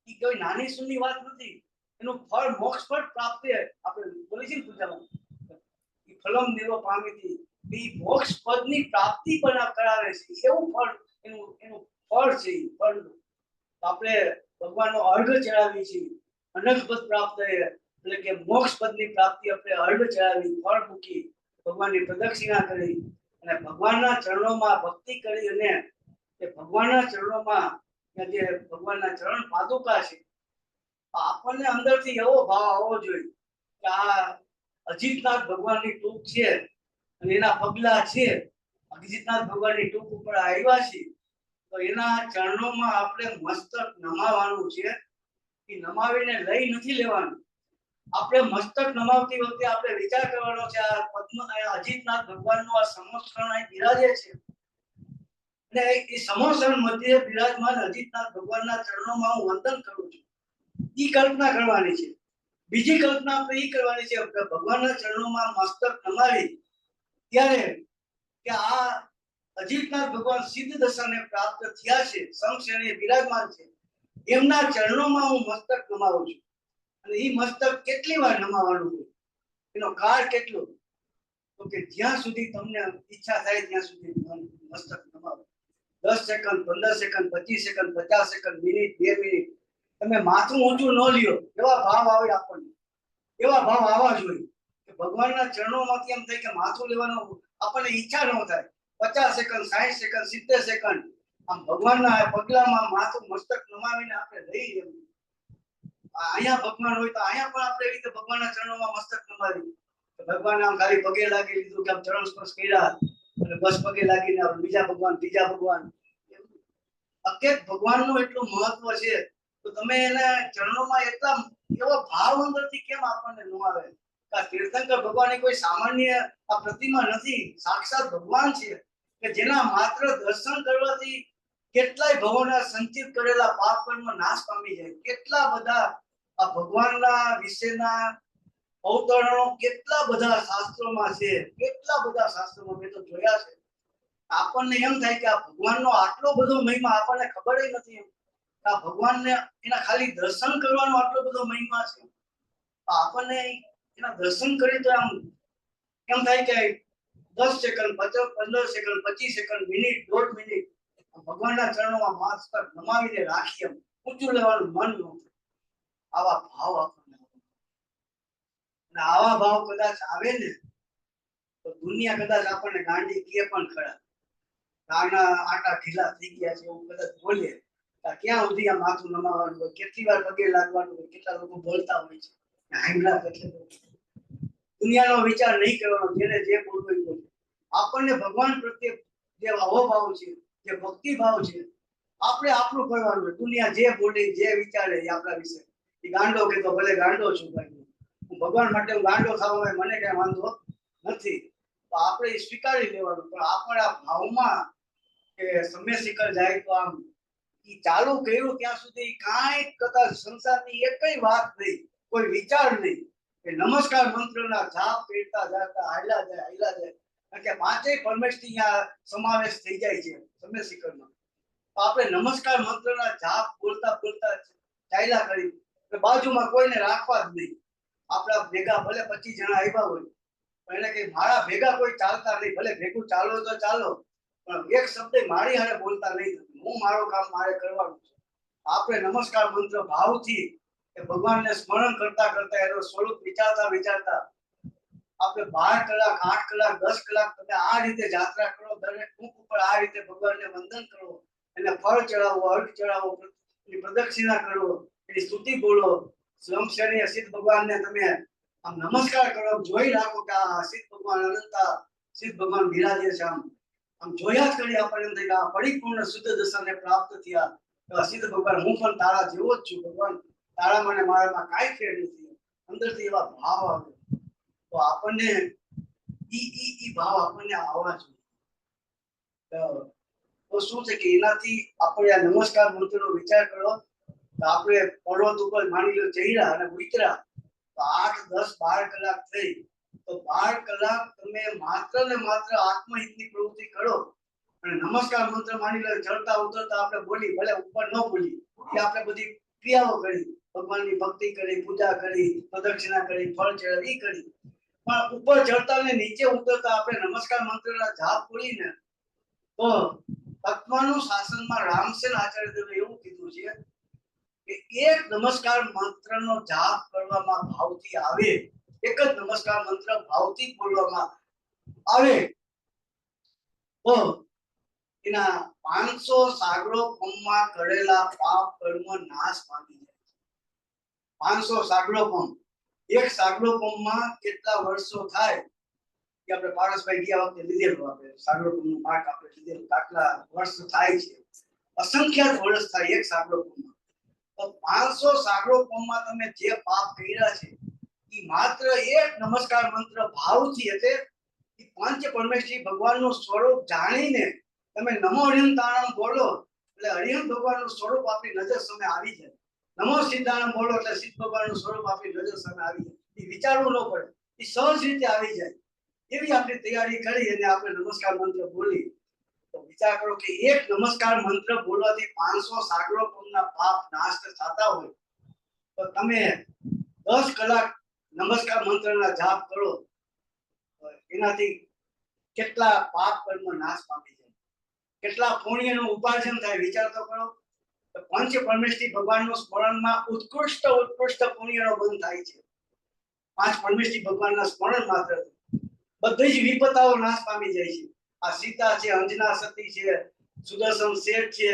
એ કોઈ નાની સૂની વાત નથી. એનું ફળ મોક્ષ ફળ પ્રાપ્તિ આપણે બોલી છીએ પૂજામાં, એ ફલમ દેવ પામીથી, એ મોક્ષ પદની પ્રાપ્તિ પણ કરાવે છે. એવું ફળ એનું ફળ છે. ફળ આપણે ભગવાનનો અર્ઘ ચડાવીએ છીએ, અનંત પદ પ્રાપ્ત એટલે કે મોક્ષ પદની પ્રાપ્તિ આપણે અર્ઘ ચડાવી, ફળ મૂકી, ભગવાનની પ્રદક્ષિણા કરી અને ભગવાનના ચરણોમાં ભક્તિ કરી, અને એ ભગવાનના ચરણોમાં જે ભગવાનના ચરણ પાદુકા છે, આપણને અંદરથી એવો ભાવ આવવો જોઈએ કે આ અજીતનાથ ભગવાનની ટૂંક છે અને એના પગલા છે, અજીતનાથ ભગવાનની ટૂંક ઉપર આવ્યા છે, તો એના ચરણોમાં આપણે મસ્તક નમાવાનું છે. એ નમાવીને લઈ નથી લેવાનું. આપણે મસ્તક નમાવતી વખતે આપણે વિચાર કરવાનો છે, આ પદ્મ અજીતનાથ ભગવાનનો આ સમોસરણ અહીં બિરાજે છે, અને એ સમોસરણ મધ્ય બિરાજમાન અજીતનાથ ભગવાનના ચરણોમાં હું વંદન કરું છું. ઈ કલ્પના કરવાની છે. બીજી કલ્પના આપણે ઈ કરવાની છે કે ભગવાનના ચરણોમાં મસ્તક નમાવી ત્યારે કે આ અજીતનાથ ભગવાન સિદ્ધ દશાને પ્રાપ્ત થયા છે, સમક્ષણે બિરાજમાન છે, એમના ચરણોમાં હું મસ્તક નમાવું છું. અને ઈ મસ્તક કેટલી વાર નમાવાનું છે, એનો કાળ કેટલો, તો કે જ્યાં સુધી તમને ઈચ્છા થાય ત્યાં સુધી મસ્તક નમાવો. 10 second, 15 second, 25 second, 50 second, minute, 2 minute, તમે માથું ઊંચું ન લ્યો, એવા ભાવ આવે આપણને. એવા ભાવ આવવા જોઈએ કે ભગવાનના ચરણોમાંથી એમ થાય કે માથું લેવાનો આપણને ઈચ્છા ન થાય. 50 સેકન્ડ, 60 સેકન્ડ, 70 સેકન્ડ આમ ભગવાનના પગલામાં માથું મસ્તક નમાવીને આપણે લઈ લેવું. અહીંયા ભગવાન હોય તો અહીંયા પણ આપણે એવી રીતે ભગવાનના ચરણોમાં મસ્તક નમાવી, ભગવાન આમ ખાલી પગે લાગી લીધું કે આમ ચરણ સ્પર્શ કર્યા અને બસ પગે લાગીને બીજા ભગવાન, ત્રીજા ભગવાન, અકેત ભગવાનનું એટલું મહત્વ છે, તો તમે એના ચરણોમાં એટલા એવો ભાવ અંદરથી કેમ આપણને ન આવે? આ તીર્થંકર ભગવાનની કોઈ સામાન્ય આ પ્રતિમા નથી, સાક્ષાત ભગવાન છે કે જેના માત્ર દર્શન કરવાથી કેટલાય ભવોના સંચિત કરેલા પાપ કર્મ નાશ પામી જાય. કેટલા બધા આ ભગવાનના વિશેના અવતરણો કેટલા બધા શાસ્ત્રોમાં છે, કેટલા બધા શાસ્ત્રોમાં મેં તો જોયા છે. આપણને એમ થાય કે આ ભગવાનનો આટલો બધો મહિમા આપણને ખબર જ નથી. આ ભગવાનને એના ખાલી દર્શન કરવાનો આટલો બધો મહિમા છે. આપણને એના દર્શન કરી તો આમ એમ થાય કે 10 second, 15 second, 25 second, minute, 1.5 minute ભગવાનના ચરણોમાં મસ્તક નમાવીને રાખીએ, ઊંચું લેવાનું મન ન થાય. આવા ભાવ આપણને, અને આવા ભાવ કદાચ આવે ને તો દુનિયા કદાચ આપણને ગાંડી કે પણ ખરા. આના આટા ઢીલા થઈ ગયા છે એવું કદાચ બોલીએ, ક્યાં સુધી આ માથું નમાવાનું હોય, કેટલી વાર પગે લાગવાનું હોય, કેટલા લોકો બોલતા હોય છે હાંભળા એટલે દુનિયાનો વિચાર નહીં કરવાનો, જેને જે બોલવું એ બોલે. આપણને ભગવાન પ્રત્યે જે અહોભાવ છે, જે ભક્તિ ભાવ છે, આપણે આપણું કરવાનું હોય. દુનિયા જે બોલે, જે વિચારે એ આપણા વિશે, એ ગાંડો કે તો ભલે ગાંડો છું ભાઈ, હું ભગવાન માટે હું ગાંડો થવામાં મને કઈ વાંધો નથી, તો આપણે સ્વીકારી લેવાનું. પણ આપણા ભાવમાં કે સમય શિખર જાય તો આમ ઈ ચાલુ કર્યું ત્યાં સુધી કાંઈ કદાચ સંસારની એકય વાત નહીં, કોઈ વિચાર નહીં, કે નમસ્કાર મંત્રના જાપ કરતા જાતા હાલ્યા જાય કે પાંચેય પરમેશથી અહીંયા સમાવેશ થઈ જાય છે સમય શિખરમાં. તો આપણે નમસ્કાર મંત્રના જાપ બોલતા ચાલ્યા કરી, બાજુમાં કોઈને રાખવા જ નહીં. આપણા ભેગા ભલે 25 જણા આવ્યા હોય, પણ એને કઈ મારા ભેગા કોઈ ચાલતા નહીં. ભલે ભેગું ચાલો તો ચાલો, પણ એક શબ્દ મારી હારે બોલતા નહીં. હું મારું કામ મારે કરવાનું છે. આપણે નમસ્કાર મંત્ર ભાવથી કે ભગવાનને સ્મરણ કરતા કરતા એનો સ્વરૂપ વિચારતા આપણે 12 કલાક, 8 કલાક, 10 કલાક તમે આ રીતે યાત્રા કરો, દરેક ટૂંક ઉપર આ રીતે ભગવાનને વંદન કરો, એને ફળ ચડાવો, અર્ઘ ચડાવો, એની પ્રદક્ષિણા કરો, એની સ્તુતિ બોલો, સ્વયંશરીય સિદ્ધ ભગવાનને તમે આમ નમસ્કાર કરો, જોઈ રાખો કે આ સિદ્ધ ભગવાન અનંતા સિદ્ધ ભગવાન બિરાજે છે. આમ જોયા જ કરી આપણને એમ થાય કે આ પરિપૂર્ણ શુદ્ધ દશાને પ્રાપ્ત થયા. તો સિદ્ધ ભગવાન હું પણ તારા જેવો જ છું, ભગવાન તારા મને મારામાં કાંઈ ફેર નથી. અંદરથી એવા ભાવ આવે તો આપણને ઈ ભાવ આપણને આવવા જોઈએ. તો શું છે કે એનાથી આપણે આ નમસ્કાર મંત્રનો વિચાર કરો. તો આપણે પર્વત ઉપર માની લો ચડ્યા અને ઉતર્યા, તો 8, 10, 12 કલાક થઈ, તો 12 કલાક તમે માત્ર ને માત્ર આત્મહિતની પ્રવૃત્તિ કરો. અને નમસ્કાર મંત્ર માની લો ચડતા ઉતરતા આપણે બોલી, ભલે ઉપર ન બોલી, એ આપણે બધી ક્રિયાઓ કરી, ભગવાનની ભક્તિ કરી, પૂજા કરી, પ્રદક્ષિણા કરી, ફળ ચડાવી કરી, પણ ઉપર ચડતા અને નીચે ઉતરતા આપણે નમસ્કાર મંત્રના જાપ બોલીને તો તત્વનું શાસનમાં રામસેન આચાર્ય દેવે એવું કીધું છે કે એક નમસ્કાર મંત્રનો જાપ કરવામાં ભાવથી આવે, એક જ નમસ્કાર મંત્ર ભાવથી બોલવામાં આવે તો એના 500 સાગરો પમમાં કરેલા પાપ કર્મ નાશ પામી જાય છે. 500 સાગરો પમ, એક સાગરો પમમાં કેટલા વર્ષો થાય કે આપણે પારસભાઈ ગયા વખતે લીધેલું, આપણે સાગરો પમનું પાઠ આપણે લીધેલું, આટલા વર્ષ થાય છે, અસંખ્યાત વર્ષ થાય એક સાગરો પમમાં. તો 500 સાગરો પમમાં તમે જે પાપ કર્યા છે એ માત્ર એક નમસ્કાર મંત્ર ભાવથી, એટલે પંચ પરમેશ્વરી ભગવાનનું સ્વરૂપ જાણીને તમે નમો હરિયંતાણમ બોલો એટલે હરિયંત ભગવાનનું સ્વરૂપ આપણી નજર સામે આવી જાય. નમો સિદ્ધાણમ બોલો એટલે સિદ્ધ ભગવાનનું સ્વરૂપ આપણી નજર સામે આવી જાય. એ વિચારવું ન પડે, એ સહજ રીતે આવી જાય. એવી આપણી તૈયારી કરી અને આપણે નમસ્કાર મંત્ર બોલી તો વિચાર કરો કે એક નમસ્કાર મંત્ર બોલવાથી 500 સાગરો પમના પાપ નાશ થતા હોય તો તમે 10 કલાક નમસ્કાર મંત્રના જાપ કરો, એનાથી કેટલા પાપ કર્મ નાશ પામી જાય, કેટલા પુણ્યનું ઉપાર્જન થાય, વિચાર તો કરો. પંચ પરમેશ્વરી ભગવાનનું સ્મરણમાં ઉત્કૃષ્ટ પુણ્યનો બંધ થાય છે. પાંચ પરમેશ્વરી ભગવાનના સ્મરણ માત્ર બધી જ વિપદાઓ નાશ પામી જાય છે. આ સીતા છે, અંજના સતી છે, સુદર્શન શેઠ છે,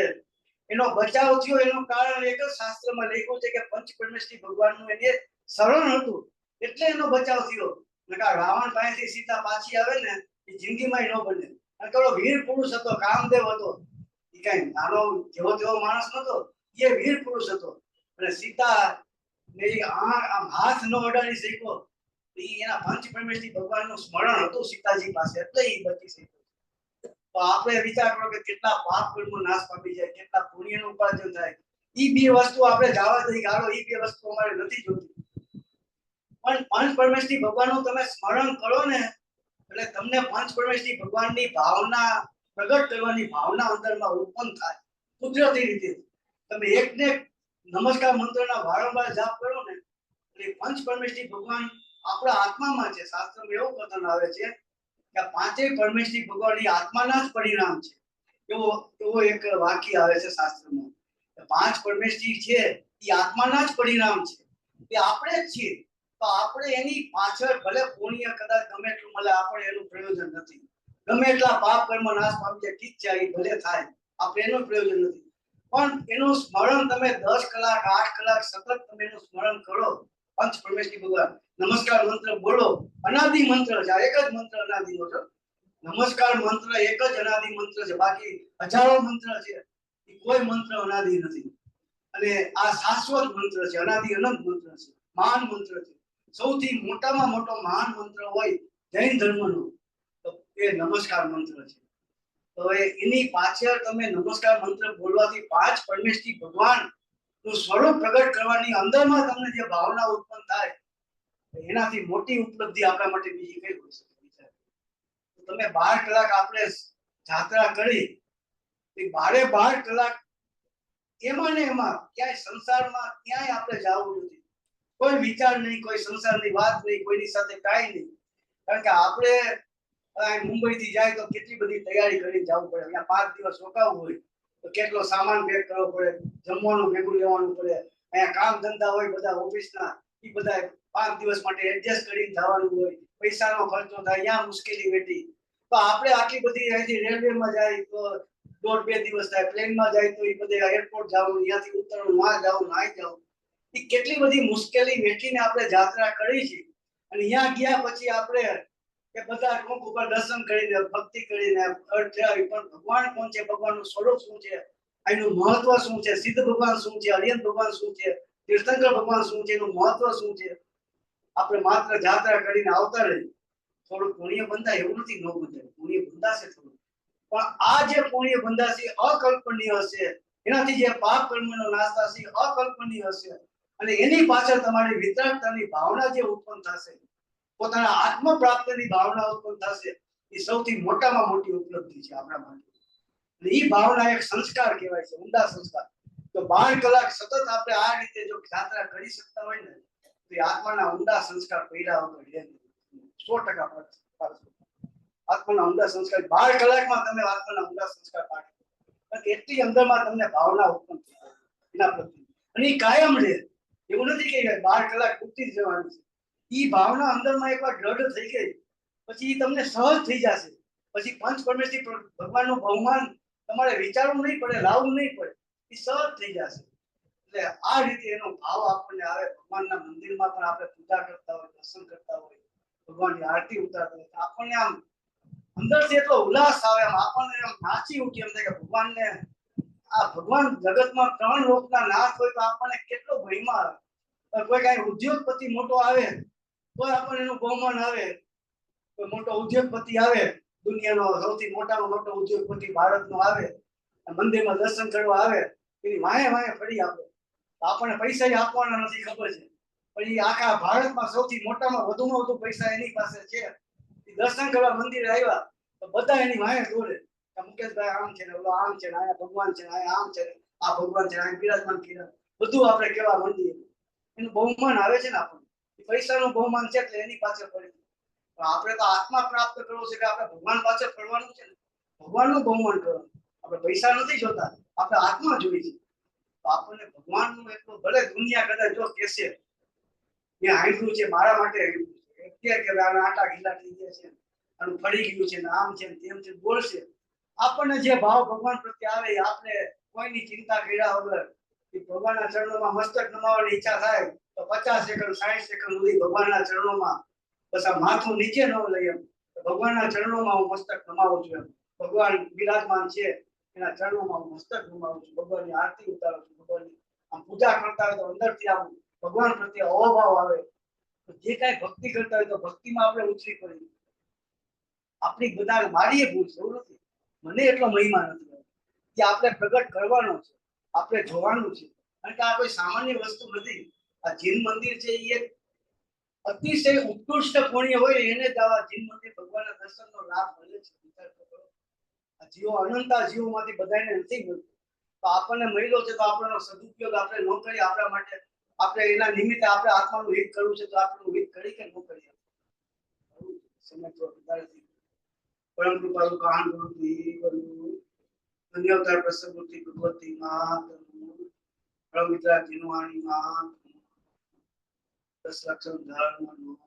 એનો બચાવ થયો એનું કારણ એક જ શાસ્ત્રમાં લખ્યું છે કે પંચ પરમેશ્વરી ભગવાનનું એને શરણ હતું એટલે એનો બચાવ થયો. નકા રાવણ પાસેથી સીતા પાછી આવે ને એ જિંદગીમાં ન બને. અને પેલો વીર પુરુષ હતો, કામદેવ હતો, એ કઈ નાનો જેવો તેવો માણસ નતો, એ વીર પુરુષ હતો. અને સીતા ને આમ હાથ ન અડાડી શક્યો, એના પંચ પરમેશ્વરી ભગવાનનું સ્મરણ હતું સીતાજી પાસે, એટલે એ બચી શક્યો. તો આપણે વિચાર કરો કે કેટલા પાપ કર્મો નાશ પામી જાય, કેટલા પુણ્યનું ઉપાર્જન થાય. ઈ બે વસ્તુ આપણે જવા દઈ ગાળો, ઈ બે વસ્તુ અમારે નથી જોતી. પણ પંચ પરમેશ્વરી ભગવાનનું તમે સ્મરણ કરો ને એટલે તમને પંચ પરમેશ્વરી ભગવાનની ભાવના પ્રગટ કરવાની ભાવના અંદરમાં ઉત્પન્ન થાય કુદરતી રીતે. તમે એકને નમસ્કાર મંત્રના વારંવાર જાપ કરો ને એટલે પંચ પરમેશ્વરી ભગવાન આપણા આત્મામાં છે. શાસ્ત્રમાં એવું કથન આવે છે કે પાંચેય પરમેશ્વરી ભગવાનની આત્માના જ પરિણામ છે. એવો એક વાક્ય આવે છે શાસ્ત્રમાં. પાંચ પરમેશ્વરી છે એ આત્માના જ પરિણામ છે, એ આપણે જ છીએ. તો આપણે એની પાછળ ભલે પુણ્ય કદાચ ગમે એટલું મળે, આપણે એનું પ્રયોજન નથી. ગમે એટલા પાપ કર્મ નાશ પામી જાય, ઠીક છે, એ ભલે થાય, આપણે એનું પ્રયોજન નથી. પણ એનું સ્મરણ તમે 10 કલાક 8 કલાક સતત તમે એનું સ્મરણ કરો, પંચ પરમેશ્વરી ભગવાન નમસ્કાર મંત્ર બોલો, અનાદિ મંત્ર છે, એક જ મંત્ર અનાદિનો છે. નમસ્કાર મંત્ર એક જ અનાદિ મંત્ર છે, બાકી હજારો મંત્ર છે, એ કોઈ મંત્ર અનાદિ નથી. અને આ શાશ્વત મંત્ર છે, અનાદિ અનંત મંત્ર છે, મહાન મંત્ર છે. સૌથી મોટામાં મોટો મહાન મંત્ર હોય જૈન ધર્મનો તો એ નમસ્કાર મંત્ર છે. તો એની પાછળ તમે નમસ્કાર મંત્ર બોલવાથી પાંચ પરમેશ્વરી ભગવાન નું સ્વરૂપ પ્રગટ કરવાની અંદરમાં તમને જે ભાવના ઉત્પન્ન થાય એનાથી મોટી ઉપલબ્ધિ આપણા માટે બીજી કઈ હોઈ શકે. તમે 12 કલાક આપણે જાત્રા કરી, એ 12 કલાક એમાં ને એમાં ક્યાંય સંસારમાં ક્યાંય આપણે જવું નથી, કોઈ વિચાર નહીં, કોઈ સંસારની વાત નહીં, કોઈની સાથે કાંઈ નહીં. કારણ કે આપણે મુંબઈ થી જાય તો કેટલી બધી તૈયારી કરીને જવું પડે. અહીંયા 5 દિવસ રોકાવું હોય તો કેટલો સામાન પેક કરવો પડે, જમવાનું ભેગું લેવાનું પડે, અહીંયા કામ ધંધા હોય બધા ઓફિસના, એ બધા 5 દિવસ માટે એડજસ્ટ કરીને જવાનું હોય, પૈસાનો ખર્ચો થાય, અહીંયા મુશ્કેલી વેઠી. તો આપણે આટલી બધી અહીંથી રેલવેમાં જાય તો 1.5-2 દિવસ થાય, પ્લેનમાં જાય તો એ બધે એરપોર્ટ જવું, અહીંયાથી ઉતરવું, ના જવું, નાઈ જવું, એ કેટલી બધી મુશ્કેલી વેઠીને આપણે જાત્રા કરી છે. અને અહીંયા ગયા પછી આપણે કે બધા ટૂંક ઉપર દર્શન કરીને ભક્તિ કરીને અર્થ આવી, પણ ભગવાન કોણ છે, ભગવાનનું સ્વરૂપ શું છે, એનું મહત્વ શું છે, સિદ્ધ ભગવાન શું છે, હરિયંત ભગવાન શું છે, તીર્થંકર ભગવાન શું છે, એનું મહત્વ શું છે, આપણે માત્ર જાત્રા કરીને આવતા રહી. થોડું પુણ્ય બંધાય એવું નથી, ન બંધાય, પુણ્ય બંધાશે થોડું, પણ આ જે પુણ્ય બંધાશે અકલ્પનીય હશે. એનાથી જે પાપ કર્મનો નાશ થશે અકલ્પનીય હશે. અને એની પાછળ તમારી વિતરાગતાની ભાવના જે ઉત્પન્ન થશે, પોતાના આત્મ પ્રાપ્તિની ભાવના ઉત્પન્ન થશે, એ સૌથી મોટામાં મોટી ઉપલબ્ધિ છે આપણા માટે. એ ભાવના એક સંસ્કાર કહેવાય છે, ઊંડા સંસ્કાર. તો 12 કલાક સતત આપણે આ રીતે જો યાત્રા કરી શકતા હોય ને તો એ આત્માના ઊંડા સંસ્કાર પડ્યા વગર 100% આત્માના ઊંડા સંસ્કાર 12 કલાકમાં તમે આત્માના ઊંડા સંસ્કાર પાડો, એટલી અંદરમાં તમને ભાવના ઉત્પન્ન થઈ જાય એના પ્રત્યે, અને એ કાયમ રહે. એવું નથી કે 12 કલાક પૂરતી જ જવાની છે. એ ભાવના અંદરમાં એકવાર દ્રઢ થઈ ગઈ પછી એ તમને સહજ થઈ જશે. પછી પંચ પરમેશ્વરી ભગવાનનું બહુમાન તમારે વિચારવું નહીં પડે, લાવવું નહીં પડે, એ સહજ થઈ જશે. એટલે આ રીતે એનો ભાવ આપણને આવે. ભગવાનના મંદિરમાં પણ આપણે પૂજા કરતા હોય, દર્શન કરતા હોય, ભગવાનની આરતી ઉતારતા હોય, આપણને આમ અંદરથી એટલો ઉલ્લાસ આવે, આમ આપણને આમ નાચી ઉઠી, એમ થાય કે ભગવાનને આ ભગવાન જગતમાં 3 લોકના નાથ હોય તો આપણને કેટલો મહિમા આવે. કોઈ કઈ ઉદ્યોગપતિ મોટો આવે તો આપણને એનું બહુમાન આવે. કોઈ મોટો ઉદ્યોગપતિ આવે, દુનિયાનો સૌથી મોટામાં મોટો ઉદ્યોગપતિ ભારતનો આવે, મંદિરમાં દર્શન કરવા આવે, એની વાહે વાહે ફરી આપે. આપણને પૈસા આપવાના નથી, ખબર છે, પણ એ આખા ભારતમાં સૌથી મોટામાં વધુમાં વધુ પૈસા એની પાસે છે. દર્શન કરવા મંદિરે આવ્યા તો બધા એની વાહે દોડે, મુકેશભાઈ આમ છે ને, ઓલો આમ છે ને, આયા ભગવાન છે ને, આયા આમ છે ને, આ ભગવાન છે, આયા બિરાજમાન કર્યા, બધું આપણે કેવા મંદિર. એનું બહુમાન આવે છે ને આપણને, પૈસાનું બહુમાન છે એટલે એની પાછળ પડી. પણ આપણે તો આત્મા પ્રાપ્ત કરવો છે કે આપણે ભગવાન પાછળ પડવાનું છે ને, ભગવાનનું બહુમાન કરવાનું. આપણે પૈસા નથી જોતા, આપણે આત્મા જોઈએ છે. તો આપણને ભગવાનનું એટલું, ભલે દુનિયા કદાચ જો કહેશે કે આંધળું છે મારા માટે, કે આટા ઢીલા થઈ ગયા છે, આનું ફળી ગયું છે ને, આમ છે ને તેમ છે, બોલશે. આપણને જે ભાવ ભગવાન પ્રત્યે આવે એ આપણે કોઈની ચિંતા કર્યા વગર ભગવાનના ચરણોમાં મસ્તક નમાવવાની ઈચ્છા થાય તો 50 સેકન્ડ 60 સેકન્ડ સુધી ભગવાનના ચરણોમાં બસ આ માથું નીચે ન લઈ, એમ ભગવાનના ચરણોમાં હું મસ્તક નમાવું છું. એમ ભગવાન બિરાજમાન છે એના ચરણોમાં હું મસ્તક નમાવું છું, ભગવાનની આરતી ઉતારું છું, ભગવાનની આમ પૂજા કરતા હોય તો અંદરથી આમ ભગવાન પ્રત્યે અહોભાવ આવે. જે કાંઈ ભક્તિ કરતા હોય તો ભક્તિમાં આપણે ઉતરી પડીએ. આપણી બધા મારી ભૂલ છે, એવું નથી, મને એટલો મહિમા નથી કે આપણે પ્રગટ કરવાનો છે, આપણે જોવાનું છે. કારણ કે આ કોઈ સામાન્ય વસ્તુ નથી. આ જૈન મંદિર છે એ અતિશય ઉત્કૃષ્ટ પુણ્ય હોય એને જ આવા જૈન મંદિર ભગવાનના દર્શનનો લાભ મળે છે. વિચાર કરો, આ જીવો અનંતા જીવોમાંથી બધાને નથી મળતો, તો આપણને મળ્યો છે તો આપણનો સદુપયોગ આપણે ન કરીએ. આપણા માટે આપણે એના નિમિત્તે આપણે આત્માનું હિત કરવું છે તો આપણું હિત કરી કે ન કરીએ. સમય તો વધારે થઈ ગયો. પરમ કૃપાળુ કાન ગુરુ દેવનું ધન્યવાદ પ્રસન્નમૂર્તિ ભગવતી માતનું પ્રવિત્રા જીનવાણી માત 10 લક્ષણ ધર્મનું